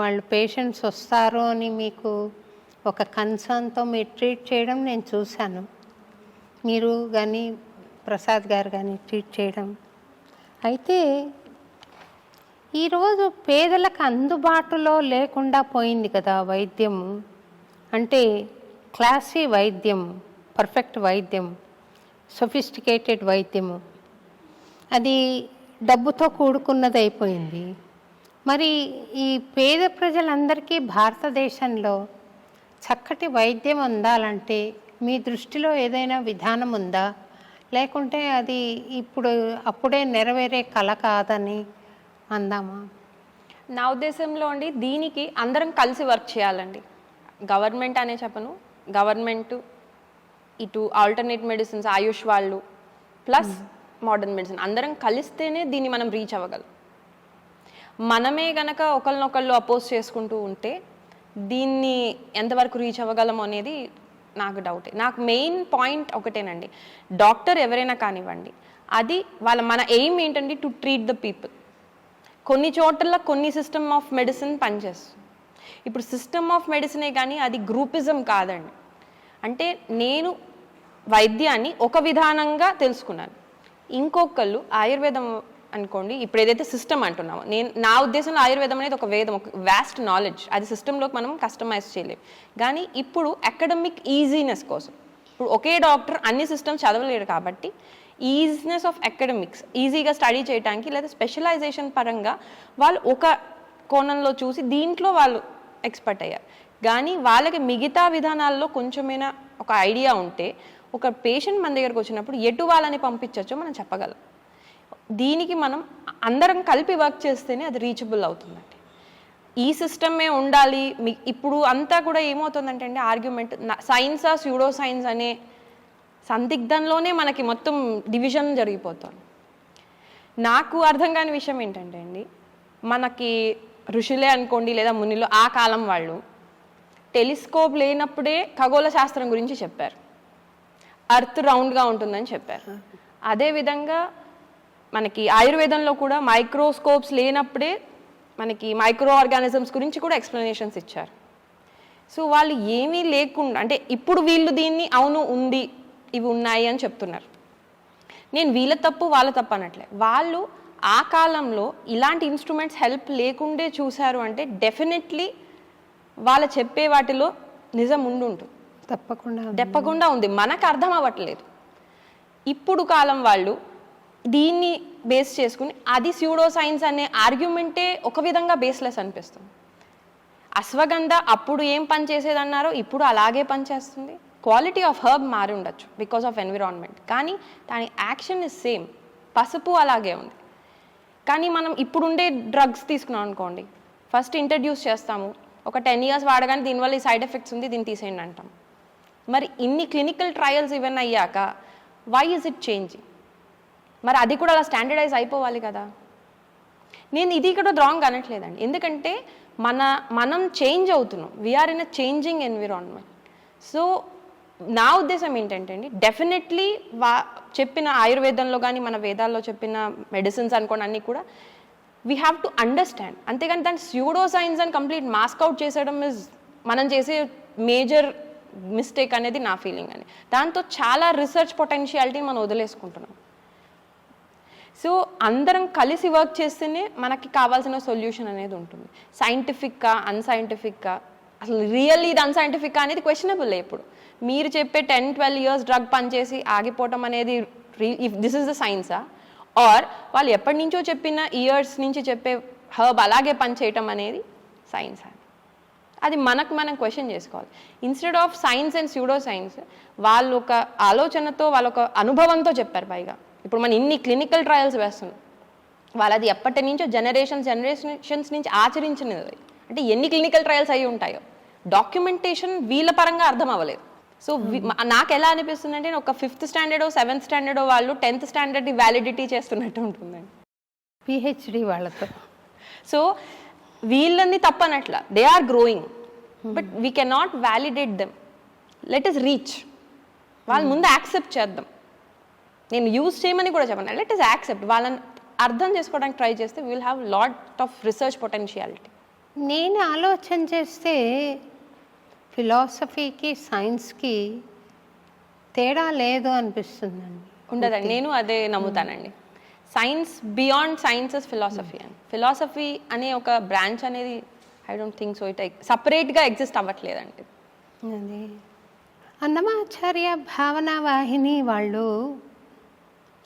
వాళ్ళు పేషెంట్స్ వస్తారు అని మీకు ఒక కన్సర్న్తో మీరు ట్రీట్ చేయడం నేను చూశాను. మీరు కానీ ప్రసాద్ గారు కానీ ట్రీట్ చేయడం. అయితే ఈరోజు పేదలకు అందుబాటులో లేకుండా పోయింది కదా వైద్యము. అంటే క్లాసీ వైద్యం, పర్ఫెక్ట్ వైద్యం, సొఫిస్టికేటెడ్ వైద్యము అది డబ్బుతో కూడుకున్నది అయిపోయింది. మరి ఈ పేద ప్రజలందరికీ భారతదేశంలో చక్కటి వైద్యం అందాలంటే మీ దృష్టిలో ఏదైనా విధానం ఉందా? లేకుంటే అది అప్పుడే నెరవేరే కల కాదని అందామా? నా ఉద్దేశంలో అండి దీనికి అందరం కలిసి వర్క్ చేయాలండి. గవర్నమెంట్ అనే చెప్పను, గవర్నమెంట్ ఇటు ఆల్టర్నేట్ మెడిసిన్స్, ఆయుష్ వాళ్ళు ప్లస్ మోడర్న్ మెడిసిన్ అందరం కలిస్తేనే దీన్ని మనం రీచ్ అవ్వగలం. మనమే గనక ఒకరినొకళ్ళు అపోజ్ చేసుకుంటూ ఉంటే దీన్ని ఎంతవరకు రీచ్ అవ్వగలము అనేది నాకు డౌటే. నాకు మెయిన్ పాయింట్ ఒకటేనండి, డాక్టర్ ఎవరైనా కానివ్వండి, అది మన ఎయిమ్ ఏంటండి, టు ట్రీట్ ద పీపుల్. కొన్ని చోట్ల కొన్ని సిస్టమ్ ఆఫ్ మెడిసిన్ పనిచేస్తుంది. ఇప్పుడు సిస్టమ్ ఆఫ్ మెడిసినే కానీ అది గ్రూపిజం కాదండి. అంటే నేను వైద్యాన్ని ఒక విధానంగా తెలుసుకున్నాను, ఇంకొకళ్ళు ఆయుర్వేదం అనుకోండి, ఇప్పుడు ఏదైతే సిస్టమ్ అంటున్నామో నా ఉద్దేశంలో ఆయుర్వేదం అనేది ఒక వేదం, ఒక వాస్ట్ నాలెడ్జ్. అది సిస్టంలోకి మనం కస్టమైజ్ చేయలేము. కానీ ఇప్పుడు అకాడమిక్ ఈజీనెస్ కోసం ఇప్పుడు ఒకే డాక్టర్ అన్ని సిస్టమ్స్ చదవలేడు కాబట్టి ఈజినెస్ ఆఫ్ అకాడమిక్స్, ఈజీగా స్టడీ చేయడానికి లేదా స్పెషలైజేషన్ పరంగా వాళ్ళు ఒక కోణంలో చూసి దీంట్లో వాళ్ళు ఎక్స్పర్ట్ అయ్యారు. కానీ వాళ్ళకి మిగతా విధానాల్లో కొంచెమైనా ఒక ఐడియా ఉంటే ఒక పేషెంట్ మన దగ్గరకు వచ్చినప్పుడు ఎటు వాళ్ళని పంపించవచ్చో మనం చెప్పగలం. దీనికి మనం అందరం కలిపి వర్క్ చేస్తేనే అది రీచబుల్ అవుతుందండి. ఈ సిస్టమే ఉండాలి. ఇప్పుడు అంతా కూడా ఏమవుతుందంటే అండి, ఆర్గ్యుమెంట్ సైన్సా స్యూడో సైన్స్ అనే సందిగ్ధంలోనే మనకి మొత్తం డివిజన్ జరిగిపోతుంది. నాకు అర్థం కాని విషయం ఏంటంటే అండి, మనకి ఋషులే అనుకోండి లేదా మునిలో ఆ కాలం వాళ్ళు టెలిస్కోప్ లేనప్పుడే ఖగోళ శాస్త్రం గురించి చెప్పారు, అర్త్ రౌండ్గా ఉంటుందని చెప్పారు. అదేవిధంగా మనకి ఆయుర్వేదంలో కూడా మైక్రోస్కోప్స్ లేనప్పుడే మనకి మైక్రో ఆర్గానిజమ్స్ గురించి కూడా ఎక్స్ప్లెనేషన్స్ ఇచ్చారు. సో వాళ్ళు ఏమీ లేకుండా అంటే ఇప్పుడు వీళ్ళు దీన్ని అవును ఉంది ఇవి ఉన్నాయి అని చెప్తున్నారు. నేను వీళ్ళ తప్పు వాళ్ళ తప్పు అనట్లే. వాళ్ళు ఆ కాలంలో ఇలాంటి ఇన్స్ట్రుమెంట్స్ హెల్ప్ లేకుండే చూశారు అంటే డెఫినెట్లీ వాళ్ళ చెప్పే వాటిలో నిజం ఉంటుంది, తప్పకుండా ఉంది. మనకు అర్థం అవ్వట్లేదు. ఇప్పుడు కాలం వాళ్ళు దీన్ని బేస్ చేసుకుని అది స్యూడో సైన్స్ అనే ఆర్గ్యుమెంటే ఒక విధంగా బేస్లెస్ అనిపిస్తుంది. అశ్వగంధ అప్పుడు ఏం పని చేసేదన్నారో ఇప్పుడు అలాగే పనిచేస్తుంది. క్వాలిటీ ఆఫ్ హర్బ్ మారి ఉండొచ్చు బికాస్ ఆఫ్ ఎన్విరాన్మెంట్, కానీ దాని యాక్షన్ ఇస్ సేమ్. పసుపు అలాగే ఉంది. కానీ మనం ఇప్పుడుండే డ్రగ్స్ తీసుకున్నాం అనుకోండి, ఫస్ట్ ఇంట్రడ్యూస్ చేస్తాము, ఒక 10 years వాడగానే దీనివల్ల ఈ సైడ్ ఎఫెక్ట్స్ ఉంది దీన్ని తీసేయండి అంటాం. మరి ఇన్ని క్లినికల్ ట్రయల్స్ ఇవన్నీ అయ్యాక వై ఇస్ ఇట్ చేంజింగ్? మరి అది కూడా అలా స్టాండర్డైజ్ అయిపోవాలి కదా. నేను ఇది కూడా రాంగ్ అనట్లేదండి, ఎందుకంటే మనం చేంజ్ అవుతున్నాం. We are in a changing environment. So నా ఉద్దేశం ఏంటంటే అండి, డెఫినెట్లీ చెప్పిన ఆయుర్వేదంలో కానీ మన వేదాల్లో చెప్పిన మెడిసిన్స్ అనుకోండి అన్నీ కూడా వీ హ్యావ్ టు అండర్స్టాండ్. అంతేగాని దాన్ని స్యూడో సైన్స్ అని కంప్లీట్ మాస్క్అవుట్ చేసేయడం ఇస్ మనం చేసే మేజర్ మిస్టేక్ అనేది నా ఫీలింగ్ అండి. దాంతో చాలా రీసెర్చ్ పొటెన్షియాలిటీని మనం వదిలేసుకుంటున్నాం. సో అందరం కలిసి వర్క్ చేస్తేనే మనకి కావాల్సిన సొల్యూషన్ అనేది ఉంటుంది. సైంటిఫిక్గా అన్సైంటిఫిక్గా, అసలు రియల్లీ ఇది అన్సైంటిఫిక్గా అనేది క్వశ్చనబుల్. ఇప్పుడు మీరు చెప్పే 10-12 years డ్రగ్ పనిచేసి ఆగిపోవటం అనేది ఇఫ్ దిస్ ఇస్ ద సైన్సా, ఆర్ వాళ్ళు ఎప్పటి నుంచో చెప్పిన ఇయర్స్ నుంచి చెప్పే హర్బ్ అలాగే పనిచేయటం అనేది సైన్స్. అది మనం క్వశ్చన్ చేసుకోవాలి. Instead of science and pseudo science వాళ్ళు ఒక ఆలోచనతో వాళ్ళ ఒక అనుభవంతో చెప్పారు. పైగా ఇప్పుడు మనం ఇన్ని క్లినికల్ ట్రయల్స్ వేస్తున్నాం, వాళ్ళది ఎప్పటి నుంచో జనరేషన్స్ నుంచి ఆచరించినది. అంటే ఎన్ని క్లినికల్ ట్రయల్స్ అయ్యి ఉంటాయో డాక్యుమెంటేషన్ వీళ్ళ పరంగా అర్థం అవ్వలేదు. సో నాకు ఎలా అనిపిస్తుంది అంటే ఒక 5th standard 7th standard వాళ్ళు 10th standard వ్యాలిడిటీ చేస్తున్నట్టు ఉంటుందండి పిహెచ్డి వాళ్ళతో. సో వీళ్ళని తప్పనట్ల, they are growing, but we cannot validate them. Let us reach, వాళ్ళ ముందు యాక్సెప్ట్ చేద్దాం. నేను యూజ్ చేయమని కూడా చెప్పను, లెట్ ఇస్ యాక్సెప్ట్. వాళ్ళని అర్థం చేసుకోవడానికి ట్రై చేస్తే we will have lot of research potentiality. నేను ఆలోచన చేస్తే ఫిలాసఫీకి సైన్స్కి తేడా లేదు అనిపిస్తుందండి. ఉండదండి, నేను అదే నమ్ముతానండి. సైన్స్ బియాండ్ సైన్సెస్ ఫిలాసఫీ అని. ఫిలాసఫీ అనే ఒక బ్రాంచ్ అనేది I don't think so it సపరేట్గా ఎగ్జిస్ట్ అవ్వట్లేదండి. అది అన్నమాచార్య భావనా వాహిని వాళ్ళు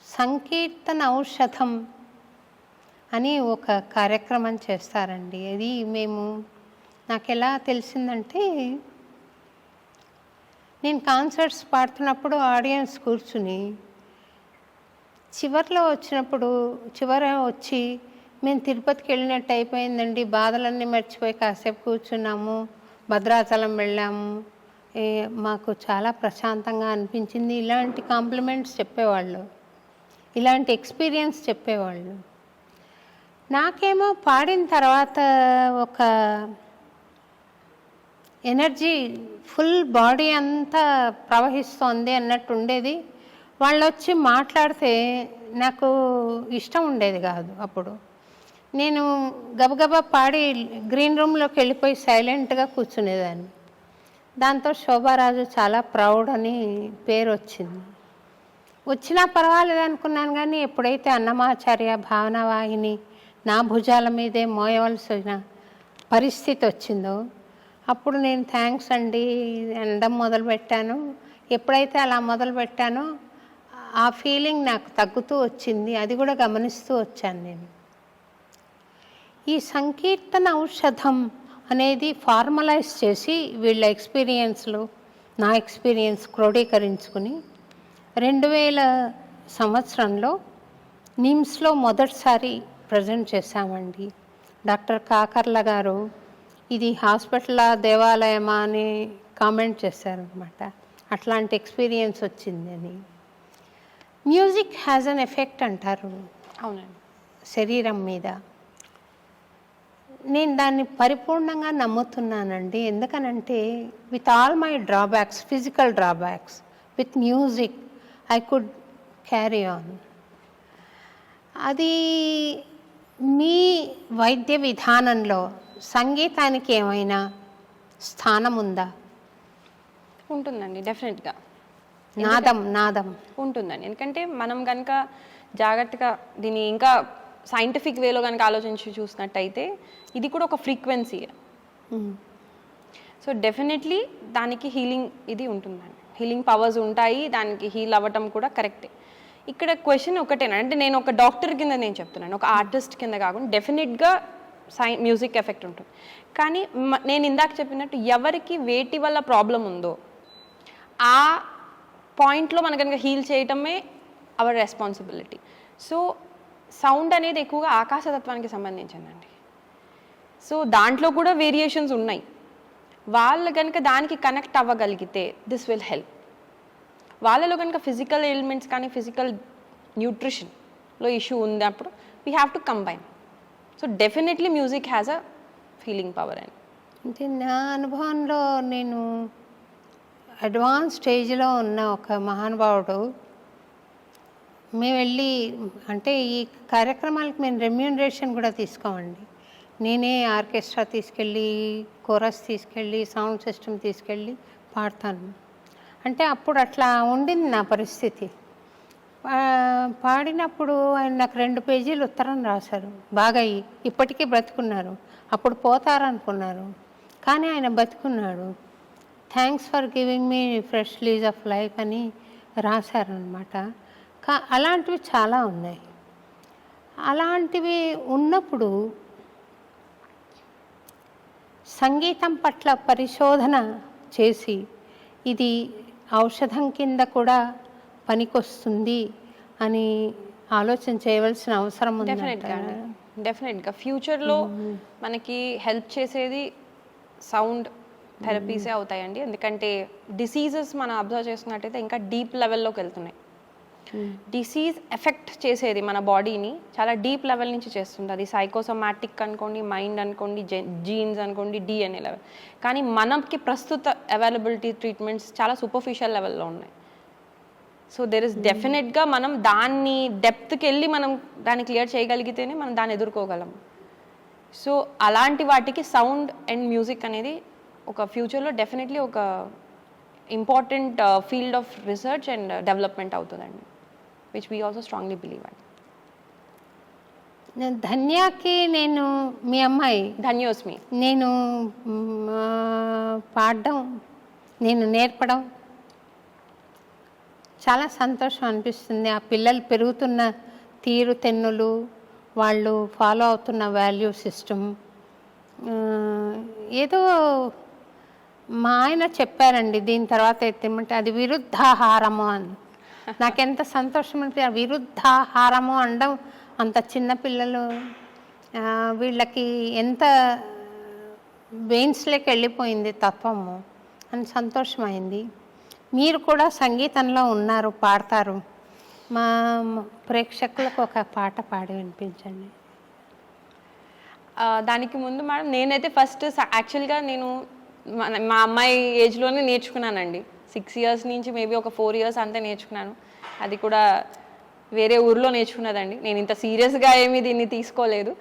సంకీర్తన ఔషధం అని ఒక కార్యక్రమం చేస్తారండి. అది నాకు ఎలా తెలిసిందంటే, నేను కాన్సర్ట్స్ పాడుతున్నప్పుడు ఆడియన్స్ కూర్చుని చివరిలో వచ్చి మేము తిరుపతికి వెళ్ళినట్టు అయిపోయిందండి, బాధలన్నీ మర్చిపోయి కాసేపు కూర్చున్నాము, భద్రాచలం వెళ్ళాము, మాకు చాలా ప్రశాంతంగా అనిపించింది, ఇలాంటి కాంప్లిమెంట్స్ చెప్పేవాళ్ళు, ఇలాంటి ఎక్స్పీరియన్స్ చెప్పేవాళ్ళు. నాకేమో పాడిన తర్వాత ఒక ఎనర్జీ ఫుల్ బాడీ అంతా ప్రవహిస్తోంది అన్నట్టు ఉండేది. వాళ్ళు వచ్చి మాట్లాడితే నాకు ఇష్టం ఉండేది కాదు. అప్పుడు నేను గబగబా పాడి గ్రీన్ రూమ్లోకి వెళ్ళిపోయి సైలెంట్గా కూర్చునేదాన్ని. దాంతో శోభారాజు చాలా ప్రౌడ్ అని పేరు వచ్చినా పర్వాలేదు అనుకున్నాను. కానీ ఎప్పుడైతే అన్నమాచార్య భావనా వాహిని నా భుజాల మీదే మోయవలసిన పరిస్థితి వచ్చిందో అప్పుడు నేను థ్యాంక్స్ అండి అనడం మొదలుపెట్టాను. ఎప్పుడైతే అలా మొదలుపెట్టానో ఆ ఫీలింగ్ నాకు తగ్గుతూ వచ్చింది. అది కూడా గమనిస్తూ వచ్చాను నేను. ఈ సంకీర్తన ఔషధం అనేది ఫార్మలైజ్ చేసి వీళ్ళ ఎక్స్పీరియన్స్లు నా ఎక్స్పీరియన్స్ క్రోడీకరించుకుని 2000 సంవత్సరంలో నిమ్స్లో మొదటిసారి ప్రజెంట్ చేశామండి. డాక్టర్ కాకర్ల గారు ఇది హాస్పిటలా దేవాలయమా అని కామెంట్ చేశారనమాట. అట్లాంటి ఎక్స్పీరియన్స్ వచ్చింది అని. మ్యూజిక్ హ్యాజ్ అన్ ఎఫెక్ట్ అంటారు అవునండి. శరీరం మీద. నేను దాన్ని పరిపూర్ణంగా నమ్ముతున్నానండి. ఎందుకనంటే with all my drawbacks, physical drawbacks, with music I could carry on. అది మీ వైద్య విధానంలో సంగీతానికి ఏమైనా స్థానం ఉందా? ఉంటుందండి, డెఫినెట్గా. నాదం ఉంటుందండి. ఎందుకంటే మనం కనుక జాగ్రత్తగా దీన్ని ఇంకా సైంటిఫిక్ వేలో కనుక ఆలోచించి చూసినట్టయితే ఇది కూడా ఒక ఫ్రీక్వెన్సీ. సో డెఫినెట్లీ దానికి హీలింగ్ ఇది ఉంటుందండి, హీలింగ్ పవర్స్ ఉంటాయి, దానికి హీల్ అవ్వటం కూడా కరెక్టే. ఇక్కడ క్వశ్చన్ ఒకటేనా అంటే నేను ఒక డాక్టర్ కింద నేను చెప్తున్నాను, ఒక ఆర్టిస్ట్ కింద కాకుండా డెఫినెట్గా మ్యూజిక్ ఎఫెక్ట్ ఉంటుంది. కానీ నేను ఇందాక చెప్పినట్టు ఎవరికి వేటి వల్ల ప్రాబ్లం ఉందో ఆ పాయింట్లో మనం కనుక హీల్ చేయటమే అవర్ రెస్పాన్సిబిలిటీ. సో సౌండ్ అనేది ఎక్కువగా ఆకాశతత్వానికి సంబంధించిందండి. సో దాంట్లో కూడా వేరియేషన్స్ ఉన్నాయి. వాళ్ళు కనుక దానికి కనెక్ట్ అవ్వగలిగితే దిస్ విల్ హెల్ప్. వాళ్ళలో కనుక ఫిజికల్ ఎలిమెంట్స్ కానీ ఫిజికల్ న్యూట్రిషన్లో ఇష్యూ ఉన్నప్పుడు we have to combine. So definitely music has a feeling power అండి. అంటే నా అనుభవంలో నేను అడ్వాన్స్ స్టేజ్లో ఉన్న ఒక మహానుభావుడు, మేము వెళ్ళి అంటే ఈ కార్యక్రమాలకు మేము రెమ్యూనరేషన్ కూడా తీసుకోమండి. నేనే ఆర్కెస్ట్రా తీసుకెళ్ళి, కోరస్ తీసుకెళ్ళి, సౌండ్ సిస్టమ్ తీసుకెళ్ళి పాడతాను. అంటే అప్పుడు అట్లా ఉండింది నా పరిస్థితి. పాడినప్పుడు ఆయన నాకు 2 పేజీలు ఉత్తరం రాశారు. బాగా ఇప్పటికీ బ్రతుకున్నారు. అప్పుడు పోతారనుకున్నారు, కానీ ఆయన బతుకున్నాడు. Thanks for giving me fresh lease of life అని రాశారనమాట. అలాంటివి చాలా ఉన్నాయి. అలాంటివి ఉన్నప్పుడు సంగీతం పట్ల పరిశోధన చేసి ఇది ఔషధం కింద కూడా పనికొస్తుంది అని ఆలోచన చేయవలసిన అవసరం ఉంది. డెఫినెట్గా ఫ్యూచర్లో మనకి హెల్ప్ చేసేది సౌండ్ థెరపీసే అవుతాయండి. ఎందుకంటే డిసీజెస్ మనం అబ్జర్వ్ చేస్తున్నట్టయితే ఇంకా డీప్ లెవెల్లోకి వెళ్తున్నాయి. డిసీజ్ ఎఫెక్ట్ చేసేది మన బాడీని చాలా డీప్ లెవెల్ నుంచి చేస్తుంది. అది సైకోసోమాటిక్ అనుకోండి, మైండ్ అనుకోండి, జీన్స్ అనుకోండి, డిఎన్ఏ లెవెల్. కానీ మనకి ప్రస్తుత అవైలబిలిటీ ట్రీట్మెంట్స్ చాలా సూపర్ఫిషియల్ లెవెల్లో ఉన్నాయి. సో దెర్ ఇస్ డెఫినెట్గా మనం దాన్ని డెప్త్కి వెళ్ళి మనం దాన్ని క్లియర్ చేయగలిగితేనే మనం దాన్ని ఎదుర్కోగలం. సో అలాంటి వాటికి సౌండ్ అండ్ మ్యూజిక్ అనేది ఒక ఫ్యూచర్లో డెఫినెట్లీ ఒక important field of research and development అవుతుందండి, which we also strongly believe అండి. ధన్యాకి నేను మీ అమ్మాయి ధన్యోస్మి నేను పాడడం, నేను నేర్పడం చాలా సంతోషం అనిపిస్తుంది. ఆ పిల్లలు పెరుగుతున్న తీరు తెన్నులు, వాళ్ళు ఫాలో అవుతున్న వాల్యూ సిస్టమ్, ఏదో మా ఆయన చెప్పారండి దీని తర్వాత ఎత్తేమంటే అది విరుద్ధాహారము అని. నాకెంత సంతోషం అంటే ఆ విరుద్ధాహారము అనడం అంత చిన్నపిల్లలు వీళ్ళకి ఎంత వెయిన్స్లోకి వెళ్ళిపోయింది తత్వము అని సంతోషమైంది. మీరు కూడా సంగీతంలో ఉన్నారు, పాడతారు. మా ప్రేక్షకులకు ఒక పాట పాడి వినిపించండి. దానికి ముందు మేడం నేనైతే ఫస్ట్ యాక్చువల్గా నేను మా అమ్మాయి ఏజ్లోనే నేర్చుకున్నానండి. 6 years నుంచి మేబీ ఒక 4 years అంతే నేర్చుకున్నాను. అది కూడా వేరే ఊర్లో నేర్చుకున్నదండి. నేను ఇంత సీరియస్గా ఏమీ దీన్ని తీసుకోలేదు,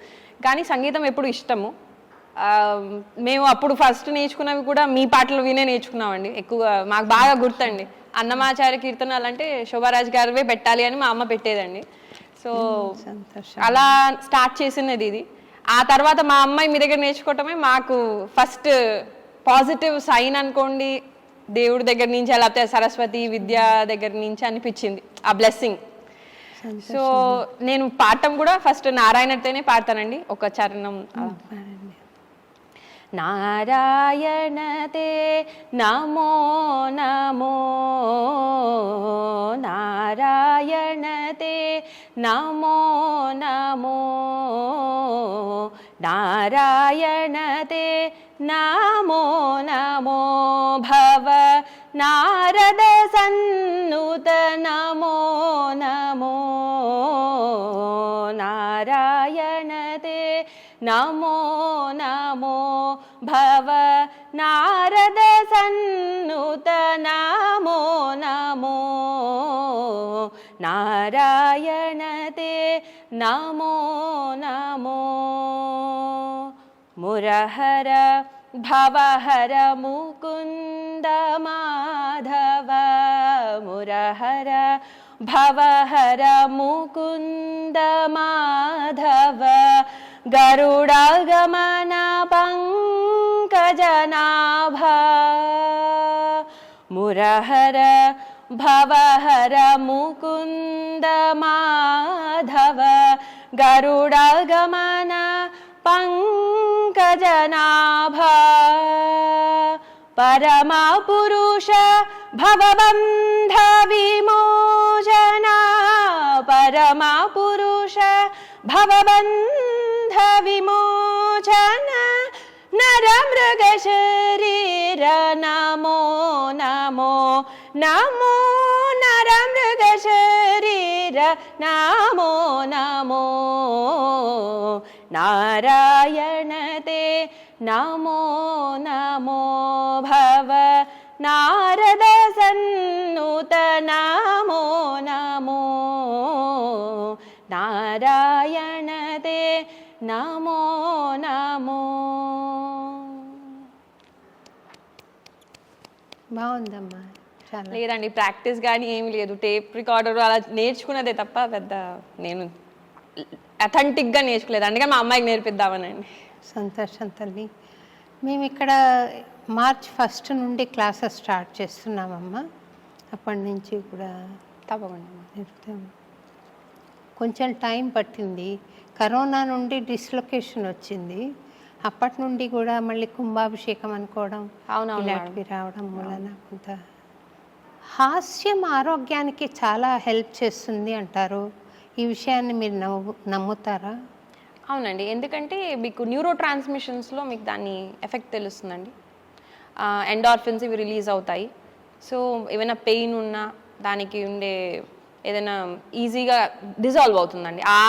కానీ సంగీతం ఎప్పుడు ఇష్టము. మేము అప్పుడు ఫస్ట్ నేర్చుకున్నవి కూడా మీ పాటలు వినే నేర్చుకున్నామండి. ఎక్కువగా మాకు బాగా గుర్తండి, అన్నమాచార్య కీర్తనలు అంటే శోభారాజ్ గారివే పెట్టాలి అని మా అమ్మ పెట్టేదండి. సో అలా స్టార్ట్ చేసినది ఇది. ఆ తర్వాత మా అమ్మాయి మీ దగ్గర నేర్చుకోవటమే మాకు ఫస్ట్ పాజిటివ్ సైన్ అనుకోండి, దేవుడి దగ్గర నుంచి లేకపోతే సరస్వతి విద్య దగ్గర నుంచి అనిపించింది ఆ బ్లెస్సింగ్. సో నేను పాడటం కూడా ఫస్ట్ నారాయణతోనే పాడతానండి, ఒక చరణం. నారాయణతే నమో నమో, నారాయణతే నమో నమో, నారాయణతే నమో నమో, భవ నారద సన్నుత నమో నమో, నారాయణతే నమో నమో, భవ నారద సన్నుత నమో నమో, నారాయణతే నమో నమో. మురహర భవహర ముకుంద మాధవ, మురహర భవహర ముకుంద మాధవ, గరుడగమన పంకజనాభ, మురహర భవహర ముకుంద మాధవ, గరుడగమన పంకజనాభ, పరమా పురుష భవబంధ విమోచన, పరమా పురుష భవబంధ విమోచన, నరమృగ శరీర నమో నమో నమో, నరమృగ శరీర నమో నమో, నారాయణతే నమో నమో, భవ నారద సన్నుత నమో నమో, నారాయణతే నమో నమో. బాగుందమ్మా చాలా. లేదండి ప్రాక్టీస్ కానీ ఏమి లేదు, టేప్ రికార్డర్ అలా నేర్చుకున్నదే తప్ప పెద్ద నేను అథెంటిక్గా నేర్చుకోలేదు, అందుకే మా అమ్మాయికి నేర్పిద్దామనండి. సంతోషం తల్లి. మేము ఇక్కడ మార్చ్ 1 నుండి క్లాసెస్ స్టార్ట్ చేస్తున్నామమ్మా, అప్పటి నుంచి కూడా తప్పకుండా నేర్పుతాము. కొంచెం టైం పట్టింది, కరోనా నుండి డిస్లొకేషన్ వచ్చింది, అప్పటి నుండి కూడా మళ్ళీ కుంభాభిషేకం అనుకోవడం ఇలాంటివి రావడం వలన కొంత. హాస్యం ఆరోగ్యానికి చాలా హెల్ప్ చేస్తుంది అంటారు, ఈ విషయాన్ని మీరు నమ్ముతారా? అవునండి, ఎందుకంటే మీకు న్యూరో ట్రాన్స్మిషన్స్లో మీకు దాని ఎఫెక్ట్ తెలుస్తుందండి. ఎండార్ఫిన్స్ ఇవి రిలీజ్ అవుతాయి. సో ఏమైనా పెయిన్ ఉన్నా దానికి ఉండే ఏదైనా ఈజీగా డిజాల్వ్ అవుతుందండి ఆ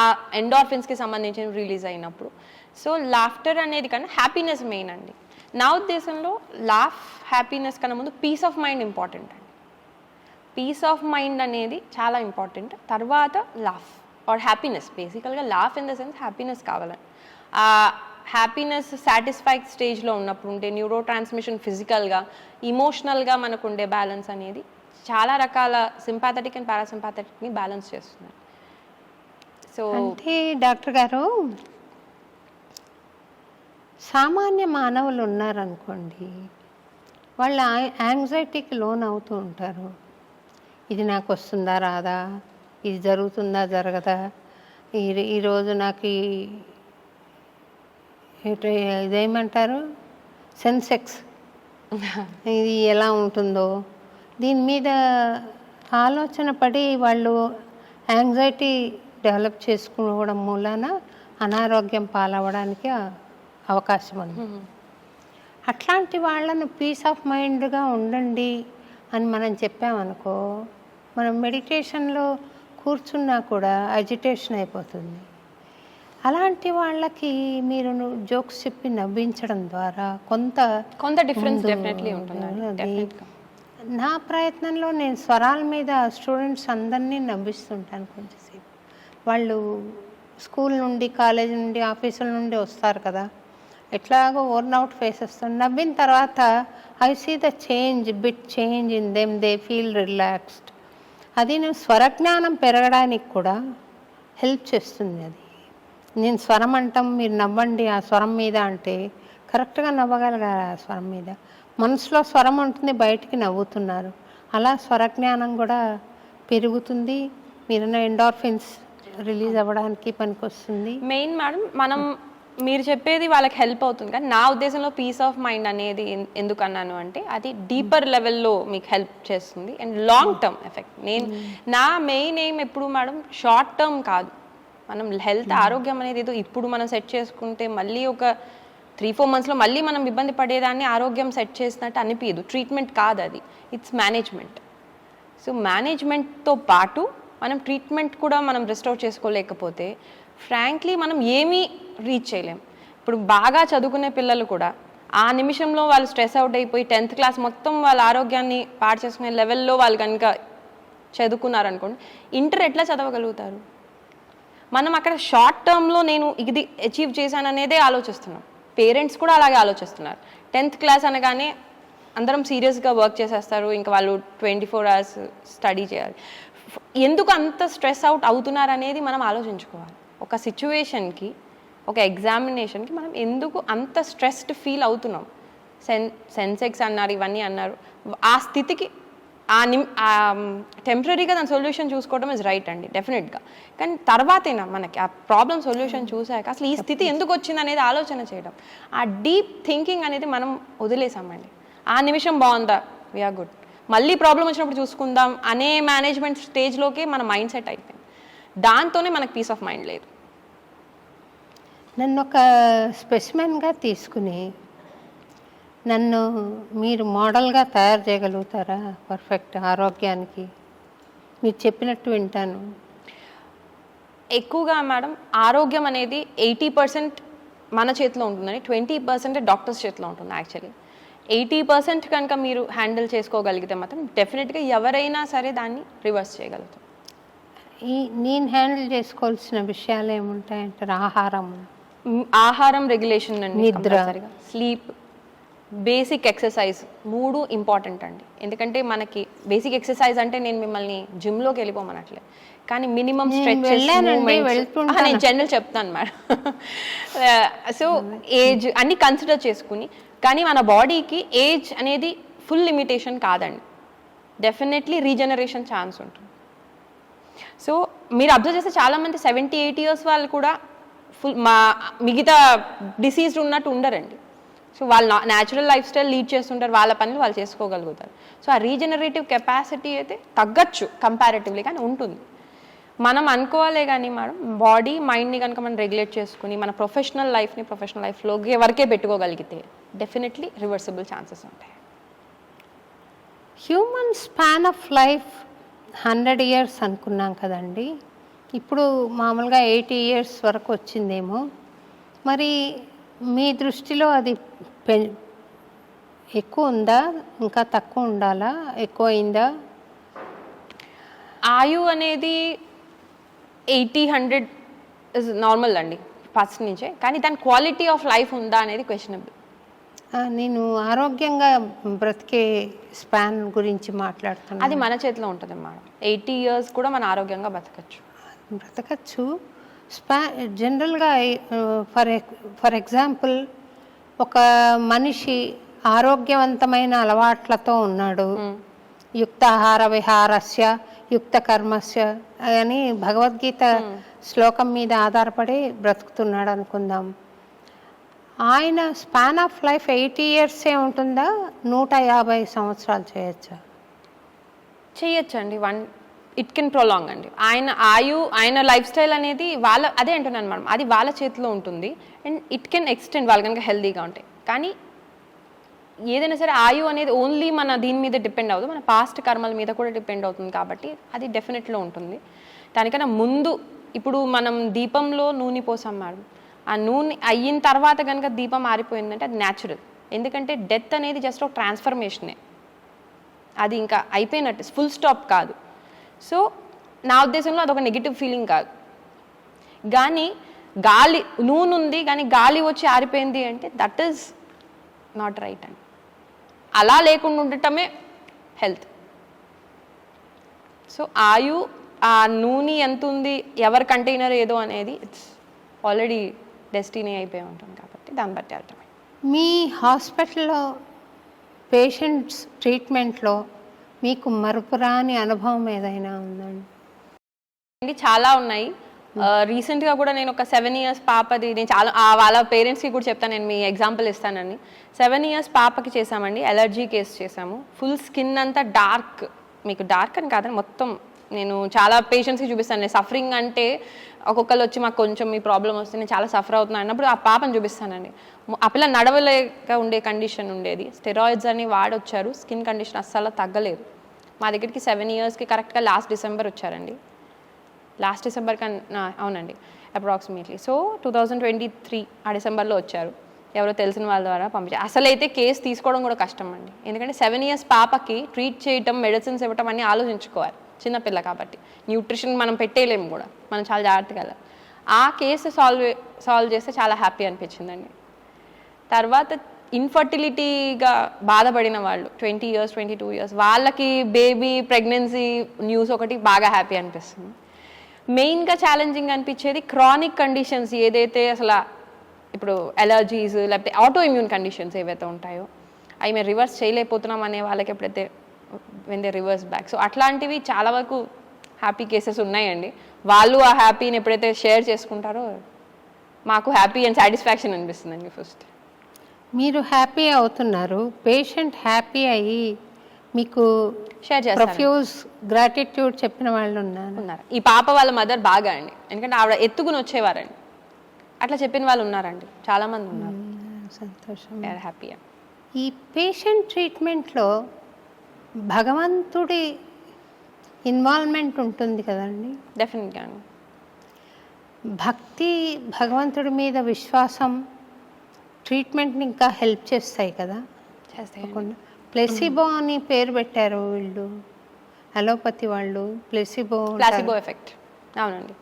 ఎండార్ఫిన్స్కి సంబంధించిన రిలీజ్ అయినప్పుడు. సో లాఫ్టర్ అనేది కన్నా హ్యాపీనెస్ మెయిన్ అండి. నా ఉద్దేశంలో హ్యాపీనెస్ కన్నా ముందు పీస్ ఆఫ్ మైండ్ ఇంపార్టెంట్ అండి. పీస్ ఆఫ్ మైండ్ అనేది చాలా ఇంపార్టెంట్, తర్వాత లాఫ్ ఆర్ హ్యాపీనెస్. బేసికల్గా laugh in the sense happiness కావాలని. ఆ హ్యాపీనెస్ సాటిస్ఫైడ్ స్టేజ్లో ఉన్నప్పుడు ఉంటే న్యూరో ట్రాన్స్మిషన్ ఫిజికల్గా ఇమోషనల్గా మనకు ఉండే బ్యాలెన్స్ అనేది చాలా రకాల సింపాథెటిక్ అండ్ పారాసింపాథెటిక్ని బ్యాలెన్స్ చేస్తుంది. సో అంటే డాక్టర్ గారు, సామాన్య మానవులు ఉన్నారనుకోండి, వాళ్ళ యాంగ్జైటీకి లోన్ అవుతూ ఉంటారు. ఇది నాకు వస్తుందా రాదా, ఇది జరుగుతుందా జరగదా, ఈరోజు నాకు ఇదేమంటారు సెన్సెక్స్ ఇది ఎలా ఉంటుందో, దీని మీద ఆలోచన పడి వాళ్ళు యాంగ్జైటీ డెవలప్ చేసుకోవడం మూలాన అనారోగ్యం పాలవడానికి అవకాశం ఉంది. అట్లాంటి వాళ్ళను పీస్ ఆఫ్ మైండ్గా ఉండండి అని మనం చెప్పామనుకో, మనం మెడిటేషన్లో కూర్చున్నా కూడా అజిటేషన్ అయిపోతుంది. అలాంటి వాళ్ళకి మీరు జోక్స్ చెప్పి నవ్వించడం ద్వారా కొంత డిఫరెన్స్ డెఫినెట్లీ ఉంటుంది. నా ప్రయత్నంలో నేను స్వరాల మీద స్టూడెంట్స్ అందరినీ నవ్విస్తుంటాను కొంచెంసేపు. వాళ్ళు స్కూల్ నుండి కాలేజ్ నుండి ఆఫీసుల నుండి వస్తారు కదా, ఎట్లాగో ఓర్న్ అవుట్ ఫేస్ వస్తుంది. నవ్విన తర్వాత I see the bit change in them, they feel relaxed. అది నేను స్వరజ్ఞానం పెరగడానికి కూడా హెల్ప్ చేస్తుంది. అది నేను స్వరం అంటాం, మీరు నవ్వండి ఆ స్వరం మీద అంటే కరెక్ట్గా నవ్వగలగాలి ఆ స్వరం మీద. మనసులో స్వరం ఉంటుంది, బయటికి నవ్వుతున్నారు. అలా స్వరజ్ఞానం కూడా పెరుగుతుంది. మీరున్న ఎండార్ఫిన్స్ రిలీజ్ అవ్వడానికి పనికొస్తుంది. మెయిన్ మేడం మనం మీరు చెప్పేది వాళ్ళకి హెల్ప్ అవుతుంది, కానీ నా ఉద్దేశంలో పీస్ ఆఫ్ మైండ్ అనేది ఎందుకు అన్నాను అంటే అది డీపర్ లెవెల్లో మీకు హెల్ప్ చేస్తుంది అండ్ లాంగ్ టర్మ్ ఎఫెక్ట్. నా మెయిన్ ఎయిమ్ ఎప్పుడు మేడం షార్ట్ టర్మ్ కాదు. మనం హెల్త్ ఆరోగ్యం అనేది ఏదో ఇప్పుడు మనం సెట్ చేసుకుంటే మళ్ళీ ఒక 3-4 monthsలో మళ్ళీ మనం ఇబ్బంది పడేదాన్ని ఆరోగ్యం సెట్ చేసినట్టు అనిపించదు. ట్రీట్మెంట్ కాదు అది, ఇట్స్ మేనేజ్మెంట్. సో మేనేజ్మెంట్తో పాటు మనం ట్రీట్మెంట్ కూడా మనం రిస్టోర్ చేసుకోలేకపోతే ఫ్రాంక్లీ మనం ఏమీ రీచ్ చేయలేం. ఇప్పుడు బాగా చదువుకునే పిల్లలు కూడా ఆ నిమిషంలో వాళ్ళు స్ట్రెస్ అవుట్ అయిపోయి 10th క్లాస్ మొత్తం వాళ్ళ ఆరోగ్యాన్ని పాడు చేసుకునే లెవెల్లో వాళ్ళు కనుక చదువుకున్నారనుకోండి, ఇంటర్ ఎట్లా చదవగలుగుతారు? మనం అక్కడ షార్ట్ టర్మ్లో నేను ఇది అచీవ్ చేశాను అనేదే ఆలోచిస్తున్నాం. పేరెంట్స్ కూడా అలాగే ఆలోచిస్తున్నారు. 10th క్లాస్ అనగానే అందరం సీరియస్గా వర్క్ చేసేస్తారు, ఇంకా వాళ్ళు 24 hours స్టడీ చేయాలి. ఎందుకు అంత స్ట్రెస్ అవుట్ అవుతున్నారు అనేది మనం ఆలోచించుకోవాలి. ఒక సిచ్యువేషన్కి, ఒక ఎగ్జామినేషన్కి మనం ఎందుకు అంత స్ట్రెస్డ్ ఫీల్ అవుతున్నాం? సెన్సెక్స్ అన్నారు, ఇవన్నీ అన్నారు. ఆ స్థితికి టెంపరీగా దాని సొల్యూషన్ చూసుకోవడం ఇస్ రైట్ అండి, డెఫినెట్గా. కానీ తర్వాతైనా మనకి ఆ ప్రాబ్లం సొల్యూషన్ చూసాక అసలు ఈ స్థితి ఎందుకు వచ్చింది అనేది ఆలోచన చేయడం, ఆ డీప్ థింకింగ్ అనేది మనం వదిలేసామండి. ఆ నిమిషం బాగుందా, వీఆర్ గుడ్, మళ్ళీ ప్రాబ్లం వచ్చినప్పుడు చూసుకుందాం అనే మేనేజ్మెంట్ స్టేజ్లోకి మన మైండ్ సెట్ అయిపోయింది. దాంతోనే మనకు పీస్ ఆఫ్ మైండ్ లేదు. నన్ను ఒక స్పెసిమెన్గా తీసుకుని నన్ను మీరు మోడల్గా తయారు చేయగలుగుతారా పర్ఫెక్ట్ ఆరోగ్యానికి? మీరు చెప్పినట్టు వింటాను. ఎక్కువగా మేడం ఆరోగ్యం అనేది 80% మన చేతిలో ఉంటుందని, 20% డాక్టర్స్ చేతిలో ఉంటుంది. యాక్చువల్లీ 80% కనుక మీరు హ్యాండిల్ చేసుకోగలిగితే మాత్రం డెఫినెట్గా ఎవరైనా సరే దాన్ని రివర్స్ చేయగలుగుతాం. నేను హ్యాండిల్ చేసుకోవాల్సిన విషయాలు ఏముంటాయంటారు? ఆహారం రెగ్యులేషన్ అండి, నిద్ర, స్లీప్, బేసిక్ ఎక్సర్సైజ్ 3 ఇంపార్టెంట్ అండి. ఎందుకంటే మనకి బేసిక్ ఎక్సర్సైజ్ అంటే నేను మిమ్మల్ని జిమ్లోకి వెళ్ళిపోమనట్లే, కానీ మినిమం స్ట్రెచెస్, నేను జనరల్ చెప్తాను మేడం. సో ఏజ్ అన్ని కన్సిడర్ చేసుకుని, కానీ మన బాడీకి ఏజ్ అనేది ఫుల్ లిమిటేషన్ కాదండి, డెఫినెట్లీ రీజనరేషన్ ఛాన్స్ ఉంటుంది. సో మీరు అబ్జర్వ్ చేస్తే చాలామంది 70-80 years వాళ్ళు కూడా మిగతా డిసీజ్డ్ ఉన్నట్టు ఉండరండి. సో వాళ్ళు న్యాచురల్ లైఫ్ స్టైల్ లీడ్ చేస్తుంటారు, వాళ్ళ పనులు వాళ్ళు చేసుకోగలుగుతారు. సో ఆ రీజనరేటివ్ కెపాసిటీ అయితే తగ్గచ్చు కంపారిటివ్లీ, కానీ ఉంటుంది. మనం అనుకోవాలే కానీ మేడం, బాడీ మైండ్ని కనుక మనం రెగ్యులేట్ చేసుకుని మన ప్రొఫెషనల్ లైఫ్లోకి వరకే పెట్టుకోగలిగితే డెఫినెట్లీ రివర్సిబుల్ ఛాన్సెస్ ఉంటాయి. Human span of life 100 years అనుకున్నాం కదండి, ఇప్పుడు మామూలుగా 80 years వరకు వచ్చిందేమో. మరి మీ దృష్టిలో అది ఎక్కువ ఉందా, ఇంకా తక్కువ ఉండాలా, ఎక్కువ అయిందా? ఆయు అనేది 80-100 ఇస్ నార్మల్ అండి ఫస్ట్ నుంచే, కానీ దాని క్వాలిటీ ఆఫ్ లైఫ్ ఉందా అనేది క్వశ్చనబుల్. నేను ఆరోగ్యంగా బ్రతికే స్పాన్ గురించి మాట్లాడుతున్నాను. అది మన చేతిలో ఉంటుంది మేడం. 80 years కూడా మన ఆరోగ్యంగా బ్రతకచ్చు. జనరల్గా ఫర్ ఎగ్జాంపుల్, ఒక మనిషి ఆరోగ్యవంతమైన అలవాట్లతో ఉన్నాడు, యుక్తాహార విహారస్య యుక్త కర్మస్య అని భగవద్గీత శ్లోకం మీద ఆధారపడి బ్రతుకుతున్నాడు అనుకుందాం. ఆయన స్పాన్ ఆఫ్ లైఫ్ 80 years ఉంటుందా, 150 సంవత్సరాలు చేయొచ్చండి. ఇట్ కెన్ ప్రొలాంగ్ అండి. ఆయన లైఫ్ స్టైల్ అనేది అదే అంటున్నాను మేడం, అది వాళ్ళ చేతిలో ఉంటుంది. అండ్ ఇట్ కెన్ ఎక్స్టెండ్ వాళ్ళు కనుక హెల్తీగా ఉంటాయి. కానీ ఏదైనా సరే ఆయు అనేది ఓన్లీ మన దీని మీద డిపెండ్ అవ్వదు, మన పాస్ట్ కర్మల మీద కూడా డిపెండ్ అవుతుంది. కాబట్టి అది డెఫినెట్లో ఉంటుంది. దానికన్నా ముందు ఇప్పుడు మనం దీపంలో నూనె పోసాం మేడం, ఆ నూనె అయిన తర్వాత కనుక దీపం ఆరిపోయిందంటే అది న్యాచురల్. ఎందుకంటే డెత్ అనేది జస్ట్ ఒక ట్రాన్స్ఫర్మేషనే, అది ఇంకా అయిపోయినట్టు, ఫుల్ స్టాప్ కాదు. సో నా ఉద్దేశంలో అదొక నెగిటివ్ ఫీలింగ్ కాదు. కానీ నూనె ఉంది కానీ గాలి వచ్చి ఆరిపోయింది అంటే దట్ ఈజ్ నాట్ రైట్ అండి. అలా లేకుండా ఉండటమే హెల్త్. సో ఆ నూనె ఎంత ఉంది, ఎవరి కంటైనర్ ఏదో అనేది ఇట్స్ ఆల్రెడీ డెస్టినీ అయిపోయి ఉంటుంది. కాబట్టి దాన్ని బట్టి అర్థమే. మీ హాస్పిటల్లో పేషెంట్స్ ట్రీట్మెంట్లో మీకు మరపురాని అనుభవం ఏదైనా ఉందండి? చాలా ఉన్నాయి. రీసెంట్గా కూడా నేను ఒక 7 years పాపది, నేను చాలా వాళ్ళ పేరెంట్స్కి కూడా చెప్తాను, నేను మీ ఎగ్జాంపుల్ ఇస్తానని. 7 years పాపకి చేసామండి, ఎలర్జీ కేసు చేసాము. ఫుల్ స్కిన్ అంతా డార్క్, మీకు డార్క్ అని కాదని మొత్తం నేను చాలా పేషెంట్స్కి చూపిస్తాను. నేను సఫరింగ్ అంటే ఒక్కొక్కరు వచ్చి మాకు కొంచెం మీ ప్రాబ్లం వస్తే నేను చాలా సఫర్ అవుతున్నాను అన్నప్పుడు ఆ పాపను చూపిస్తానండి. ఆ పిల్ల నడవలేక ఉండే కండిషన్ ఉండేది, స్టెరాయిడ్స్ అని వాడొచ్చారు, స్కిన్ కండిషన్ అస్సలు తగ్గలేదు. మా దగ్గరికి 7 yearsకి కరెక్ట్గా లాస్ట్ డిసెంబర్ వచ్చారండి. లాస్ట్ డిసెంబర్ కన్నా అవునండి, అప్రాక్సిమేట్లీ. సో 2023 ఆ డిసెంబర్లో వచ్చారు. ఎవరో తెలిసిన వాళ్ళ ద్వారా పంపించారు. అసలైతే కేసు తీసుకోవడం కూడా కష్టం అండి, ఎందుకంటే 7 years పాపకి ట్రీట్ చేయటం, మెడిసిన్స్ ఇవ్వటం అన్నీ ఆలోచించుకోవాలి. చిన్నపిల్ల కాబట్టి న్యూట్రిషన్ మనం పెట్టేయలేము కూడా, మనం చాలా జాగ్రత్తగా వెళ్ళాలి. ఆ కేసు సాల్వ్ చేస్తే చాలా హ్యాపీ అనిపించిందండి. తర్వాత ఇన్ఫర్టిలిటీగా బాధపడిన వాళ్ళు 20 years 22 years వాళ్ళకి బేబీ ప్రెగ్నెన్సీ న్యూస్ ఒకటి బాగా హ్యాపీ అనిపిస్తుంది. మెయిన్గా ఛాలెంజింగ్ అనిపించేది క్రానిక్ కండిషన్స్, ఏదైతే అసలు ఇప్పుడు ఎలర్జీస్ లేకపోతే ఆటో ఇమ్యూన్ కండిషన్స్ ఏవైతే ఉంటాయో అవి మేము రివర్స్ చేయలేకపోతున్నాం అనే వాళ్ళకి ఎప్పుడైతే when they reverse back. So అట్లాంటివి చాలా వరకు హ్యాపీ కేసెస్ ఉన్నాయండి. వాళ్ళు ఆ హ్యాపీని ఎప్పుడైతే షేర్ చేసుకుంటారో మాకు హ్యాపీ అండ్ సాటిస్ఫాక్షన్ అనిపిస్తుందండి. ఫస్ట్ మీరు హ్యాపీ అవుతున్నారు, పేషెంట్ హ్యాపీ అయ్యి మీకు షేర్ చేస్తారు, ప్రొఫ్యూజ్ గ్రాటిట్యూడ్ చెప్పిన వాళ్ళు ఉన్నారు. ఈ పాప వాళ్ళ మదర్ బాగా అండి, ఎందుకంటే ఆవిడ ఎత్తుకుని వచ్చేవారండి, అట్లా చెప్పిన వాళ్ళు ఉన్నారండి, చాలామంది ఉన్నారు. సంతోషం. హ్యాపీ. ఈ పేషెంట్ ట్రీట్మెంట్లో భగవంతుడి ఇన్వాల్వ్మెంట్ ఉంటుంది కదండి? డెఫినెట్గా అండి. భక్తి, భగవంతుడి మీద విశ్వాసం ట్రీట్మెంట్ని ఇంకా హెల్ప్ చేస్తాయి కదా? చేస్తాయి. ప్లెసిబో అని పేరు పెట్టారు వీళ్ళు, అలోపతి వాళ్ళు. Placebo effect. అవునండి,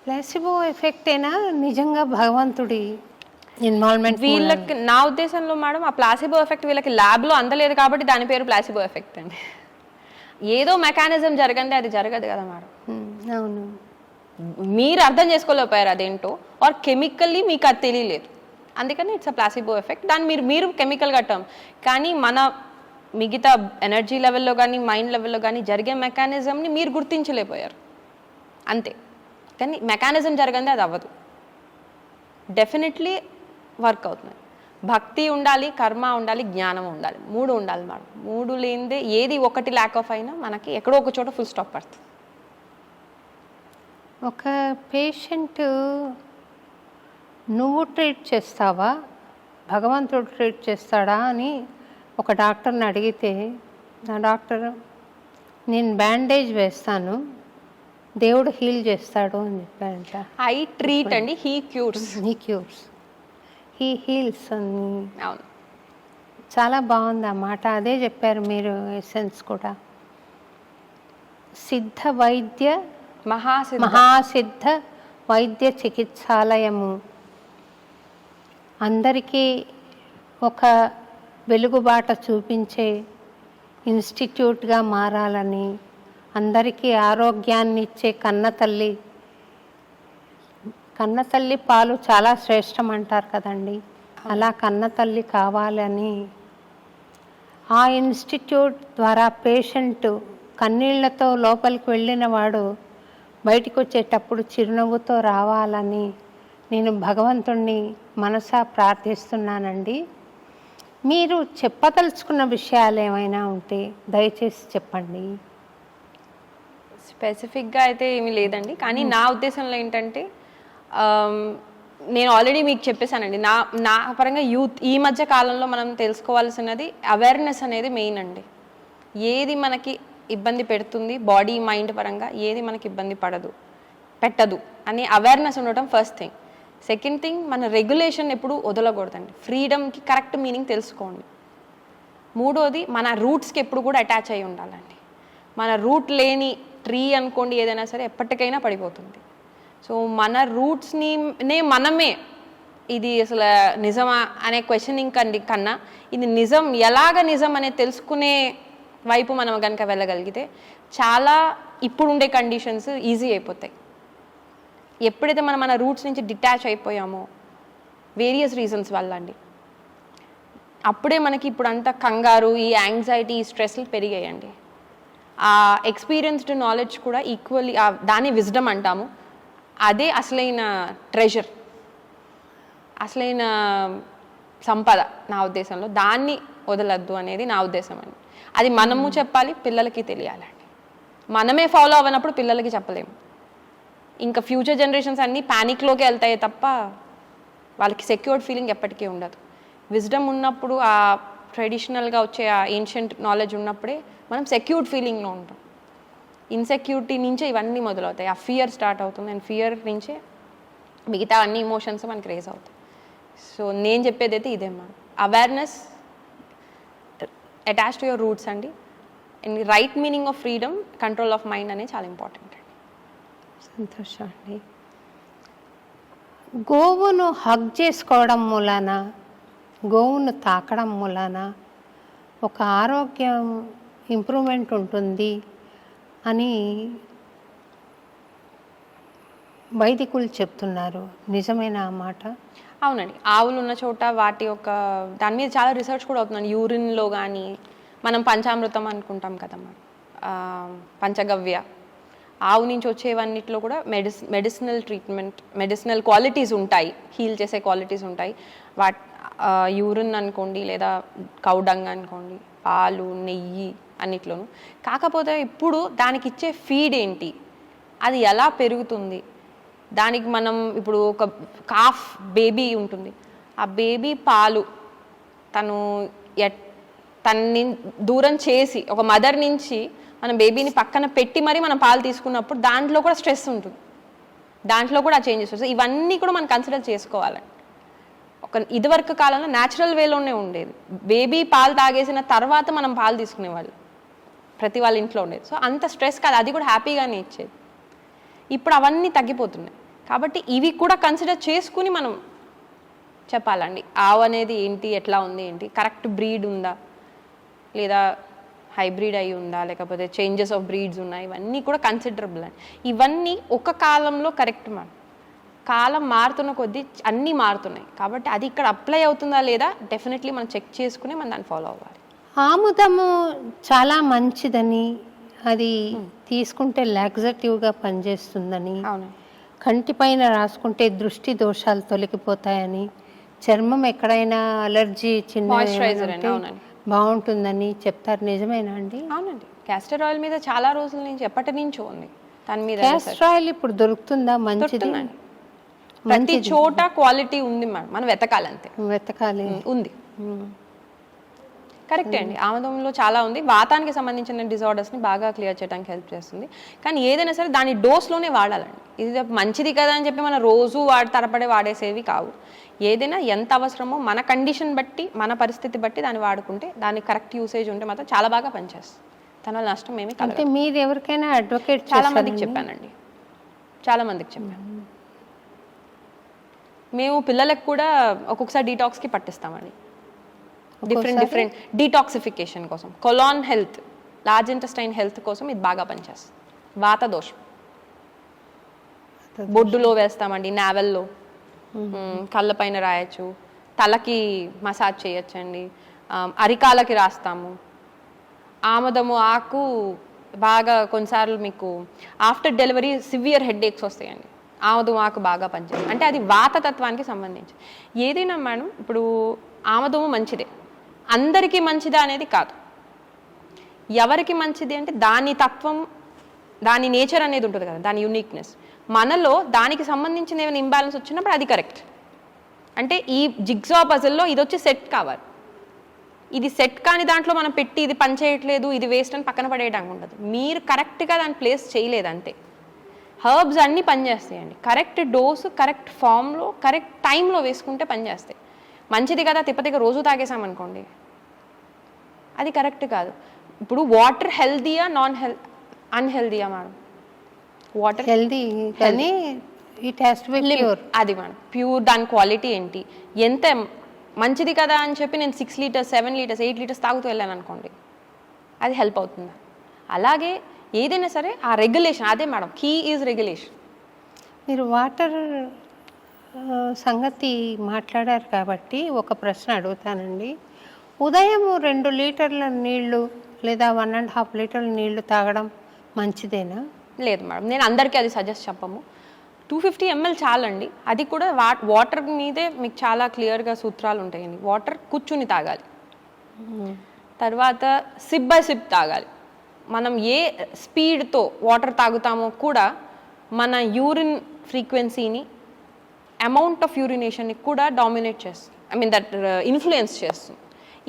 ప్లెసిబో ఎఫెక్ట్ అయినా నిజంగా భగవంతుడి ఇన్వాల్వ్మెంట్ వీళ్ళకి నా ఉద్దేశంలో మేడం ఆ ప్లాసిబో ఎఫెక్ట్ వీళ్ళకి ల్యాబ్లో అందలేదు కాబట్టి దాని పేరు ప్లాసిబో ఎఫెక్ట్ అండి. ఏదో మెకానిజం జరగండి, అది జరగదు కదా మేడం. అవును, మీరు అర్థం చేసుకోలేకపోయారు అదేంటో, ఆర్ కెమికల్లీ మీకు అది తెలియలేదు, అందుకని ఇట్స్ అ ప్లాసిబో ఎఫెక్ట్. దాన్ని మీరు కెమికల్ కట్టాం, కానీ మన మిగతా ఎనర్జీ లెవెల్లో కానీ మైండ్ లెవెల్లో కానీ జరిగే మెకానిజంని మీరు గుర్తించలేకపోయారు అంతే. కానీ మెకానిజం జరగంది, అది అవ్వదు. డెఫినెట్లీ వర్క్ అవుతుంది. భక్తి ఉండాలి, కర్మ ఉండాలి, జ్ఞానం ఉండాలి, 3 ఉండాలి మేడం. 3 లేనిదే ఏది ఒకటి ల్యాక్ ఆఫ్ అయినా మనకి ఎక్కడో ఒక చోట ఫుల్ స్టాప్ పడుతుంది. ఒక పేషెంట్ నువ్వు ట్రీట్ చేస్తావా, భగవంతుడు ట్రీట్ చేస్తాడా అని ఒక డాక్టర్ని అడిగితే, నా డాక్టర్ నేను బ్యాండేజ్ వేస్తాను, దేవుడు హీల్ చేస్తాడు అని చెప్పారంట. ఐ ట్రీట్ అండి, హీ క్యూర్స్. హీ హీల్స్ అని. అవును, చాలా బాగుంది ఆ మాట, అదే చెప్పారు మీరు ఎసెన్స్ కూడా. సిద్ధ వైద్య మహాసిద్ధ వైద్య చికిత్సాలయము అందరికీ ఒక వెలుగుబాట చూపించే ఇన్స్టిట్యూట్గా మారాలని, అందరికీ ఆరోగ్యాన్ని ఇచ్చే కన్నతల్లి పాలు చాలా శ్రేష్టం అంటారు కదండి, అలా కన్నతల్లి కావాలని ఆ ఇన్స్టిట్యూట్ ద్వారా పేషెంట్ కన్నీళ్లతో లోపలికి వెళ్ళిన వాడు బయటికి వచ్చేటప్పుడు చిరునవ్వుతో రావాలని నేను భగవంతుణ్ణి మనసా ప్రార్థిస్తున్నానండి. మీరు చెప్పదలుచుకున్న విషయాలు ఏమైనా ఉంటే దయచేసి చెప్పండి. స్పెసిఫిక్గా అయితే ఏమీ లేదండి, కానీ నా ఉద్దేశంలో ఏంటంటే నేను ఆల్రెడీ మీకు చెప్పేశానండి, నా పరంగా యూత్ ఈ మధ్య కాలంలో మనం తెలుసుకోవాల్సినది అవేర్నెస్ అనేది మెయిన్ అండి. ఏది మనకి ఇబ్బంది పెడుతుంది బాడీ మైండ్ పరంగా, ఏది మనకి ఇబ్బంది పెట్టదు అనే అవేర్నెస్ ఉండటం ఫస్ట్ థింగ్. సెకండ్ థింగ్, మన రెగ్యులేషన్ ఎప్పుడు వదలకూడదండి, ఫ్రీడమ్కి కరెక్ట్ మీనింగ్ తెలుసుకోండి. మూడోది, మన రూట్స్కి ఎప్పుడు కూడా అటాచ్ అయి ఉండాలండి. మన రూట్ లేని ట్రీ అనుకోండి ఏదైనా సరే ఎప్పటికైనా పడిపోతుంది. సో మన రూట్స్ని మనమే ఇది అసలు నిజమా అనే క్వశ్చనింగ్ కన్నా ఇది నిజం, ఎలాగ నిజం అనేది తెలుసుకునే వైపు మనం కనుక వెళ్ళగలిగితే చాలా ఇప్పుడుండే కండిషన్స్ ఈజీ అయిపోతాయి. ఎప్పుడైతే మన రూట్స్ నుంచి డిటాచ్ అయిపోయామో వేరియస్ రీజన్స్ వల్ల అండి, అప్పుడే మనకి ఇప్పుడు అంతా కంగారు, ఈ యాంగ్జైటీ, ఈ స్ట్రెస్లు పెరిగాయండి. ఆ ఎక్స్పీరియన్స్డ్ నాలెడ్జ్ కూడా ఈక్వల్లీ, దాన్ని విజ్డమ్ అంటాము, అదే అసలైన ట్రెజర్, అసలైన సంపద నా ఉద్దేశంలో. దాన్ని వదలద్దు అనేది నా ఉద్దేశం అండి. అది మనము చెప్పాలి, పిల్లలకి తెలియాలండి. మనమే ఫాలో అవ్వనప్పుడు పిల్లలకి చెప్పలేము. ఇంకా ఫ్యూచర్ జనరేషన్స్ అన్నీ ప్యానిక్లోకి వెళ్తాయి తప్ప వాళ్ళకి సెక్యూర్డ్ ఫీలింగ్ ఎప్పటికీ ఉండదు. విజ్డమ్ ఉన్నప్పుడు, ఆ ట్రెడిషనల్గా వచ్చే ఆ ఏన్షియంట్ నాలెడ్జ్ ఉన్నప్పుడే మనం సెక్యూర్డ్ ఫీలింగ్లో ఉంటాం. ఇన్సెక్యూరిటీ నుంచే ఇవన్నీ మొదలవుతాయి. ఆ ఫియర్ స్టార్ట్ అవుతుంది, అండ్ ఫియర్ నుంచే మిగతా అన్ని ఇమోషన్స్ మనకి రేజ్ అవుతాయి. సో నేను చెప్పేది అయితే ఇదేమ్మా, awareness attach to your roots అండి. And right meaning of freedom, control of mind అనేది చాలా ఇంపార్టెంట్ అండి. సంతోషం అండి. గోవును హగ్ చేసుకోవడం మూలాన, గోవును తాకడం మూలాన ఒక ఆరోగ్యం ఇంప్రూవ్మెంట్ ఉంటుంది అని వైదికులు చెప్తున్నారు. నిజమైన ఆ మాట? అవునండి. ఆవులు ఉన్న చోట వాటి యొక్క దాని మీద చాలా రీసెర్చ్ కూడా అవుతుందండి. యూరిన్లో కానీ, మనం పంచామృతం అనుకుంటాం కదమ్మా, పంచగవ్య, ఆవు నుంచి వచ్చేవన్నిట్లో కూడా మెడిసినల్ ట్రీట్మెంట్, మెడిసినల్ క్వాలిటీస్ ఉంటాయి, హీల్ చేసే క్వాలిటీస్ ఉంటాయి. యూరిన్ అనుకోండి, లేదా కౌడంగ్ అనుకోండి, పాలు, నెయ్యి అన్నిట్లోనూ. కాకపోతే ఇప్పుడు దానికి ఇచ్చే ఫీడ్ ఏంటి, అది ఎలా పెరుగుతుంది, దానికి మనం ఇప్పుడు ఒక కాఫ్ బేబీ ఉంటుంది, ఆ బేబీ పాలు తన్ని దూరం చేసి ఒక మదర్ నుంచి మనం బేబీని పక్కన పెట్టి మరీ మనం పాలు తీసుకున్నప్పుడు దాంట్లో కూడా స్ట్రెస్ ఉంటుంది, దాంట్లో కూడా చేంజెస్ వస్తాయి. ఇవన్నీ కూడా మనం కన్సిడర్ చేసుకోవాలి. ఇదివరకు కాలంలో న్యాచురల్ వేలోనే ఉండేది. బేబీ పాలు తాగేసిన తర్వాత మనం పాలు తీసుకునేవాళ్ళు, ప్రతి వాళ్ళ ఇంట్లో ఉండేది. సో అంత స్ట్రెస్ కాదు, అది కూడా హ్యాపీగానే ఇచ్చేది. ఇప్పుడు అవన్నీ తగ్గిపోతున్నాయి. కాబట్టి ఇవి కూడా కన్సిడర్ చేసుకుని మనం చెప్పాలండి, ఆవు అనేది ఏంటి, ఎట్లా ఉంది ఏంటి, కరెక్ట్ బ్రీడ్ ఉందా, లేదా హైబ్రిడ్ అయి ఉందా, లేకపోతే చేంజెస్ ఆఫ్ బ్రీడ్స్ ఉన్నాయి, ఇవన్నీ కూడా కన్సిడరబుల్ అండి. ఇవన్నీ ఒక కాలంలో కరెక్ట్ మ్యామ్. కాలం మారుతున్న కొద్దీ అన్నీ మారుతున్నాయి. కాబట్టి అది ఇక్కడ అప్లై అవుతుందా లేదా డెఫినెట్లీ మనం చెక్ చేసుకుని మనం దాన్ని ఫాలో అవ్వాలి. ఆముదము చాలా మంచిదని, అది తీసుకుంటే లాక్సేటివ్గా పనిచేస్తుందని, కంటిపైన రాసుకుంటే దృష్టి దోషాలు తొలగిపోతాయని, చర్మం ఎక్కడైనా అలర్జీ చిన్న బాగుంటుందని చెప్తారు. నిజమేనా అండి? అవునండి. క్యాస్టర్ ఆయిల్ మీద చాలా రోజుల నుంచి, ఎప్పటి నుంచో ఉంది దాని మీద. క్యాస్టర్ ఆయిల్ ఇప్పుడు దొరుకుతుందా? మంచిది, ప్రతి చోట క్వాలిటీ ఉంది మేడం, మనం వెతకాలంతే. వెతకాలి, ఉంది. కరెక్టే అండి. ఆముదంలో చాలా ఉంది. వాతానికి సంబంధించిన డిజార్డర్స్ని బాగా క్లియర్ చేయడానికి హెల్ప్ చేస్తుంది. కానీ ఏదైనా సరే దాని డోస్లోనే వాడాలండి. ఇది మంచిది కదా అని చెప్పి మనం రోజు తరపడే వాడేసేవి కావు. ఏదైనా ఎంత అవసరమో మన కండిషన్ బట్టి, మన పరిస్థితి బట్టి దాన్ని వాడుకుంటే, దాని కరెక్ట్ యూసేజ్ ఉంటే మాత్రం చాలా బాగా పనిచేస్తుంది. దానివల్ల నష్టం ఏమి కాదు. అంటే మీరు ఎవరికైనా అడ్వకేట్? చాలా మందికి చెప్పానండి, చాలా మందికి చెప్పాను. మేము పిల్లలకు కూడా ఒక్కొక్కసారి డీటాక్స్కి పట్టిస్తామండి. డిఫరెంట్ డీటాక్సిఫికేషన్ కోసం, colon health, large intestine health కోసం ఇది బాగా పనిచేస్తుంది. వాత దోషం బొడ్డులో వేస్తామండి, నావెల్లో, కళ్ళ పైన రాయొచ్చు, తలకి మసాజ్ చేయొచ్చండి, అరికాలకి రాస్తాము. ఆముదము ఆకు బాగా కొన్నిసార్లు మీకు ఆఫ్టర్ డెలివరీ సివియర్ హెడ్ఏక్స్ వస్తాయండి, ఆముదం ఆకు బాగా పనిచేస్తుంది. అంటే అది వాతతత్వానికి సంబంధించి. ఏదైనా మేడం ఇప్పుడు ఆముదము మంచిదే, అందరికీ మంచిదా అనేది కాదు. ఎవరికి మంచిది అంటే దాని తత్వం, దాని నేచర్ అనేది ఉంటుంది కదా, దాని యూనిక్నెస్. మనలో దానికి సంబంధించిన ఏమైనా ఇంబ్యాలెన్స్ వచ్చినప్పుడు అది కరెక్ట్. అంటే ఈ జిగ్జా పజిల్లో ఇది వచ్చి సెట్ కావాలి, ఇది సెట్ కాని దాంట్లో మనం పెట్టి ఇది పని చేయట్లేదు, ఇది వేస్ట్ అని పక్కన పడేయడానికి ఉండదు. మీరు కరెక్ట్గా దాన్ని ప్లేస్ చేయలేదు అంతే. హర్బ్స్ అన్నీ పనిచేస్తాయండి, కరెక్ట్ డోసు, కరెక్ట్ ఫామ్లో, కరెక్ట్ టైంలో వేసుకుంటే పనిచేస్తాయి. మంచిది కదా తిప్పతిగా రోజు తాగేసామనుకోండి, అది కరెక్ట్ కాదు. ఇప్పుడు వాటర్ హెల్దీయా అన్హెల్దీయా మేడం? వాటర్ హెల్దీ కానీ it has to be pure. అది మేడం ప్యూర్. దాని క్వాలిటీ ఏంటి, ఎంత మంచిది కదా అని చెప్పి నేను 6 లీటర్స్ 7 లీటర్స్ 8 లీటర్స్ తాగుతూ వెళ్ళాను అనుకోండి, అది హెల్ప్ అవుతుందా? అలాగే ఏదైనా సరే ఆ రెగ్యులేషన్, అదే మేడం కీ ఈజ్ రెగ్యులేషన్. మీరు వాటర్ సంగతి మాట్లాడారు కాబట్టి ఒక ప్రశ్న అడుగుతానండి. ఉదయం 2 లీటర్ల నీళ్లు లేదా 1.5 లీటర్ల నీళ్లు తాగడం మంచిదేనా? లేదు మేడం, నేను అందరికీ అది సజెస్ట్ చెప్పము. 250 ml చాలండి. అది కూడా వాటర్ మీదే మీకు చాలా క్లియర్గా సూత్రాలు ఉంటాయండి. వాటర్ కూర్చుని తాగాలి, తర్వాత సిప్ బై సిప్ తాగాలి. మనం ఏ స్పీడ్తో వాటర్ తాగుతామో కూడా మన యూరిన్ ఫ్రీక్వెన్సీని, అమౌంట్ ఆఫ్ యూరినేషన్ని కూడా డామినేట్ చేస్తుంది, దట్ ఇన్ఫ్లుయెన్స్ చేస్తుంది.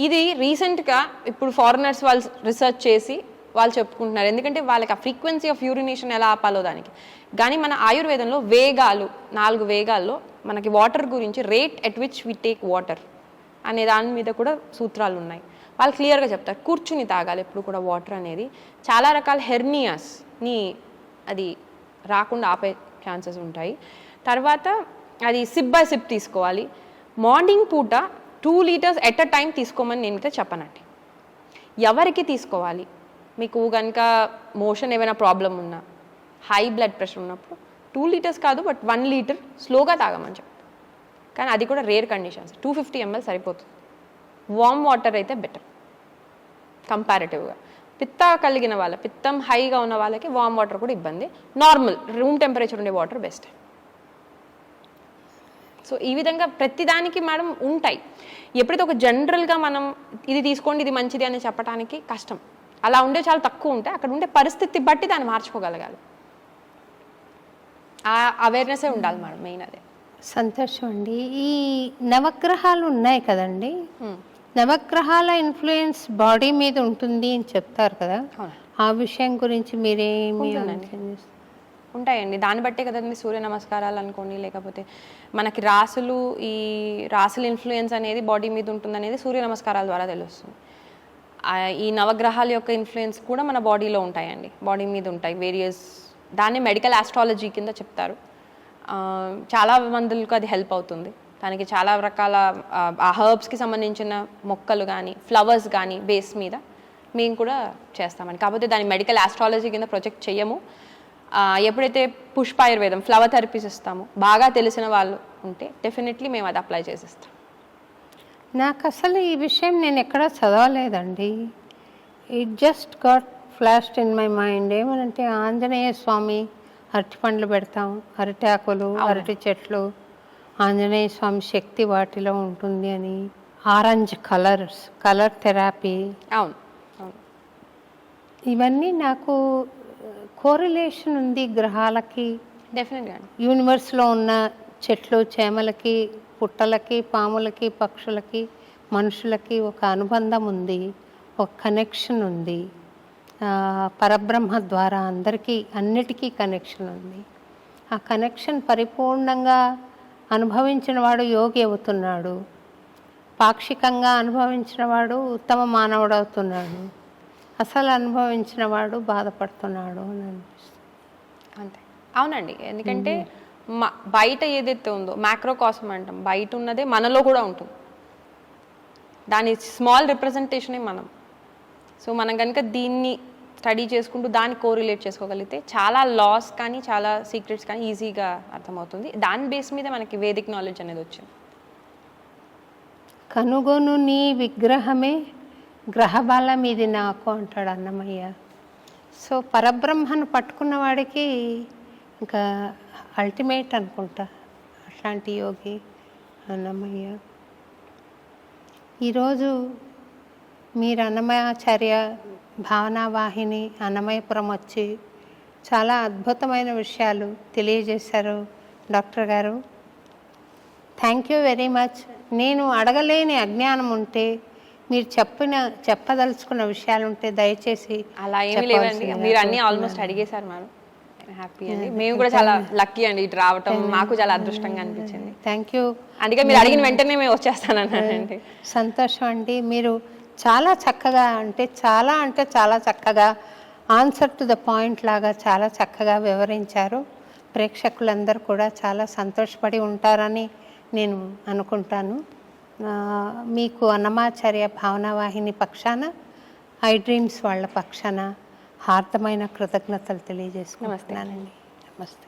ఇది రీసెంట్గా ఇప్పుడు ఫారినర్స్ వాళ్ళు రీసెర్చ్ చేసి వాళ్ళు చెప్పుకుంటున్నారు, ఎందుకంటే వాళ్ళకి ఆ ఫ్రీక్వెన్సీ ఆఫ్ యూరినేషన్ ఎలా ఆపాలో దానికి. కానీ మన ఆయుర్వేదంలో 4 వేగాల్లో మనకి వాటర్ గురించి rate at which we take water అనే దాని మీద కూడా సూత్రాలు ఉన్నాయి. వాళ్ళు క్లియర్గా చెప్తారు కూర్చుని తాగాలి ఎప్పుడు కూడా వాటర్ అనేది. చాలా రకాల హెర్నియాస్ని అది రాకుండా ఆపే ఛాన్సెస్ ఉంటాయి. తర్వాత అది సిప్ బై సిప్ తీసుకోవాలి. మార్నింగ్ పూట 2 లీటర్స్ ఎట్ అ టైం తీసుకోమని నేనైతే చెప్పనండి. ఎవరికి తీసుకోవాలి? మీకు కనుక మోషన్ ఏమైనా ప్రాబ్లం ఉన్నా, హై బ్లడ్ ప్రెషర్ ఉన్నప్పుడు 2 లీటర్స్ కాదు, బట్ 1 లీటర్ స్లోగా తాగమని చెప్తాను. కానీ అది కూడా రేర్ కండిషన్స్. 250 ml సరిపోతుంది. వామ్ వాటర్ అయితే బెటర్ కంపారిటివ్గా. కలిగిన వాళ్ళ పిత్తం హైగా ఉన్న వాళ్ళకి వామ్ వాటర్ కూడా ఇబ్బంది. నార్మల్ రూమ్ టెంపరేచర్ ఉండే వాటర్ బెస్ట్. సో ఈ విధంగా ప్రతిదానికి మేడం ఉంటాయి. ఎప్పుడైతే ఒక జనరల్గా మనం ఇది తీసుకోండి ఇది మంచిది అని చెప్పడానికి కష్టం. అలా ఉండే చాలా తక్కువ ఉంటాయి. అక్కడ ఉండే పరిస్థితి బట్టి దాన్ని మార్చుకోగలగాలి. ఆ అవేర్నెస్సే ఉండాలి మేడం, మెయిన్ అదే. సంతోషం అండి. ఈ నవగ్రహాలు ఉన్నాయి కదండి, నవగ్రహాల ఇన్ఫ్లుయెన్స్ బాడీ మీద ఉంటుంది అని చెప్తారు కదా, ఆ విషయం గురించి మీరేమి ఉంటాయండి? దాన్ని బట్టే కదండి సూర్య నమస్కారాలు అనుకోండి, లేకపోతే మనకి రాసులు, ఈ రాసుల ఇన్ఫ్లుయెన్స్ అనేది బాడీ మీద ఉంటుంది అనేది సూర్య నమస్కారాల ద్వారా తెలుస్తుంది. ఈ నవగ్రహాల యొక్క ఇన్ఫ్లుయెన్స్ కూడా మన బాడీలో ఉంటాయండి, బాడీ మీద ఉంటాయి. దాన్ని మెడికల్ ఆస్ట్రాలజీ కింద చెప్తారు. చాలా మందులకు అది హెల్ప్ అవుతుంది. దానికి చాలా రకాల ఆ హర్బ్స్కి సంబంధించిన మొక్కలు కానీ ఫ్లవర్స్ కానీ బేస్ మీద మేము కూడా చేస్తామండి. కాకపోతే దాన్ని మెడికల్ ఆస్ట్రాలజీ కింద ప్రొజెక్ట్ చేయము. ఎప్పుడైతే పుష్పాయుర్వేదం ఫ్లవర్ థెరపీస్ ఇస్తామో, బాగా తెలిసిన వాళ్ళు ఉంటే డెఫినెట్లీ మేము అది అప్లై చేసిస్తాం. నాకు అసలు ఈ విషయం నేను ఎక్కడా చదవలేదండి. It just got flashed in my mind. ఏమనంటే ఆంజనేయ స్వామి అరటి పండ్లు పెడతాం, అరటి ఆకులు, అరటి చెట్లు, ఆంజనేయ స్వామి శక్తి వాటిలో ఉంటుంది అని. ఆరెంజ్ కలర్ థెరపీ, అవును, ఇవన్నీ నాకు కోరిలేషన్ ఉంది గ్రహాలకి, డెఫినెట్గా యూనివర్స్లో ఉన్న చెట్లు చేమలకి, పుట్టలకి, పాములకి, పక్షులకి, మనుషులకి ఒక అనుబంధం ఉంది, ఒక కనెక్షన్ ఉంది. పరబ్రహ్మ ద్వారా అన్నిటికీ కనెక్షన్ ఉంది. ఆ కనెక్షన్ పరిపూర్ణంగా అనుభవించిన వాడు యోగి అవుతున్నాడు, పాక్షికంగా అనుభవించిన వాడు ఉత్తమ మానవుడు అవుతున్నాడు, అసలు అనుభవించిన వాడు బాధపడుతున్నాడు అని అనిపిస్తుంది. అంతే, అవునండి. ఎందుకంటే బయట ఏదైతే ఉందో మ్యాక్రోకాస్మ్ అంటాం, బయట ఉన్నదే మనలో కూడా ఉంటుంది. దాని స్మాల్ రిప్రజెంటేషనే మనం. సో మనం కనుక దీన్ని స్టడీ చేసుకుంటూ దాన్ని కోరిలేట్ చేసుకోగలిగితే చాలా లాస్ కానీ చాలా సీక్రెట్స్ కానీ ఈజీగా అర్థమవుతుంది. దాని బేస్ మీద మనకి వేదిక్ నాలెడ్జ్ అనేది వచ్చింది. కనుగొను నీ విగ్రహమే గ్రహబలం ఇది నాకు అంటాడు అన్నమయ్య. సో పరబ్రహ్మను పట్టుకున్న వాడికి ఇంకా అల్టిమేట్ అనుకుంటా అట్లాంటి యోగి అన్నమయ్య. ఈరోజు మీరు అన్నమయాచార్య భావనావాహిని అన్నమయపురం వచ్చి చాలా అద్భుతమైన విషయాలు తెలియజేశారు డాక్టర్ గారు. Thank you very much. నేను అడగలేని అజ్ఞానం ఉంటే, మీరు చెప్పదలుచుకున్న విషయాలు ఉంటే దయచేసి. అలా ఏమీ లేదండి, మీరు అన్నీ ఆల్మోస్ట్ అడిగేశారు మేడం. హ్యాపీ అండి, మేము కూడా చాలా లక్కీ అండి ఇటు రావటం, మాకు చాలా అదృష్టంగా అనిపించింది. Thank you. అందుకే మీరు అడిగిన వెంటనే మేము వచ్చేస్తానండి. సంతోషం అండి. మీరు చాలా చక్కగా అంటే చాలా చక్కగా ఆన్సర్ టు ద పాయింట్ లాగా చాలా చక్కగా వివరించారు. ప్రేక్షకులందరూ కూడా చాలా సంతోషపడి ఉంటారని నేను అనుకుంటాను. మీకు అన్నమాచార్య భావనావాహిని పక్షాన, ఐ డ్రీమ్స్ వాళ్ళ పక్షాన హార్దమైన కృతజ్ఞతలు తెలియజేసుకుంటున్నానండి. నమస్తే.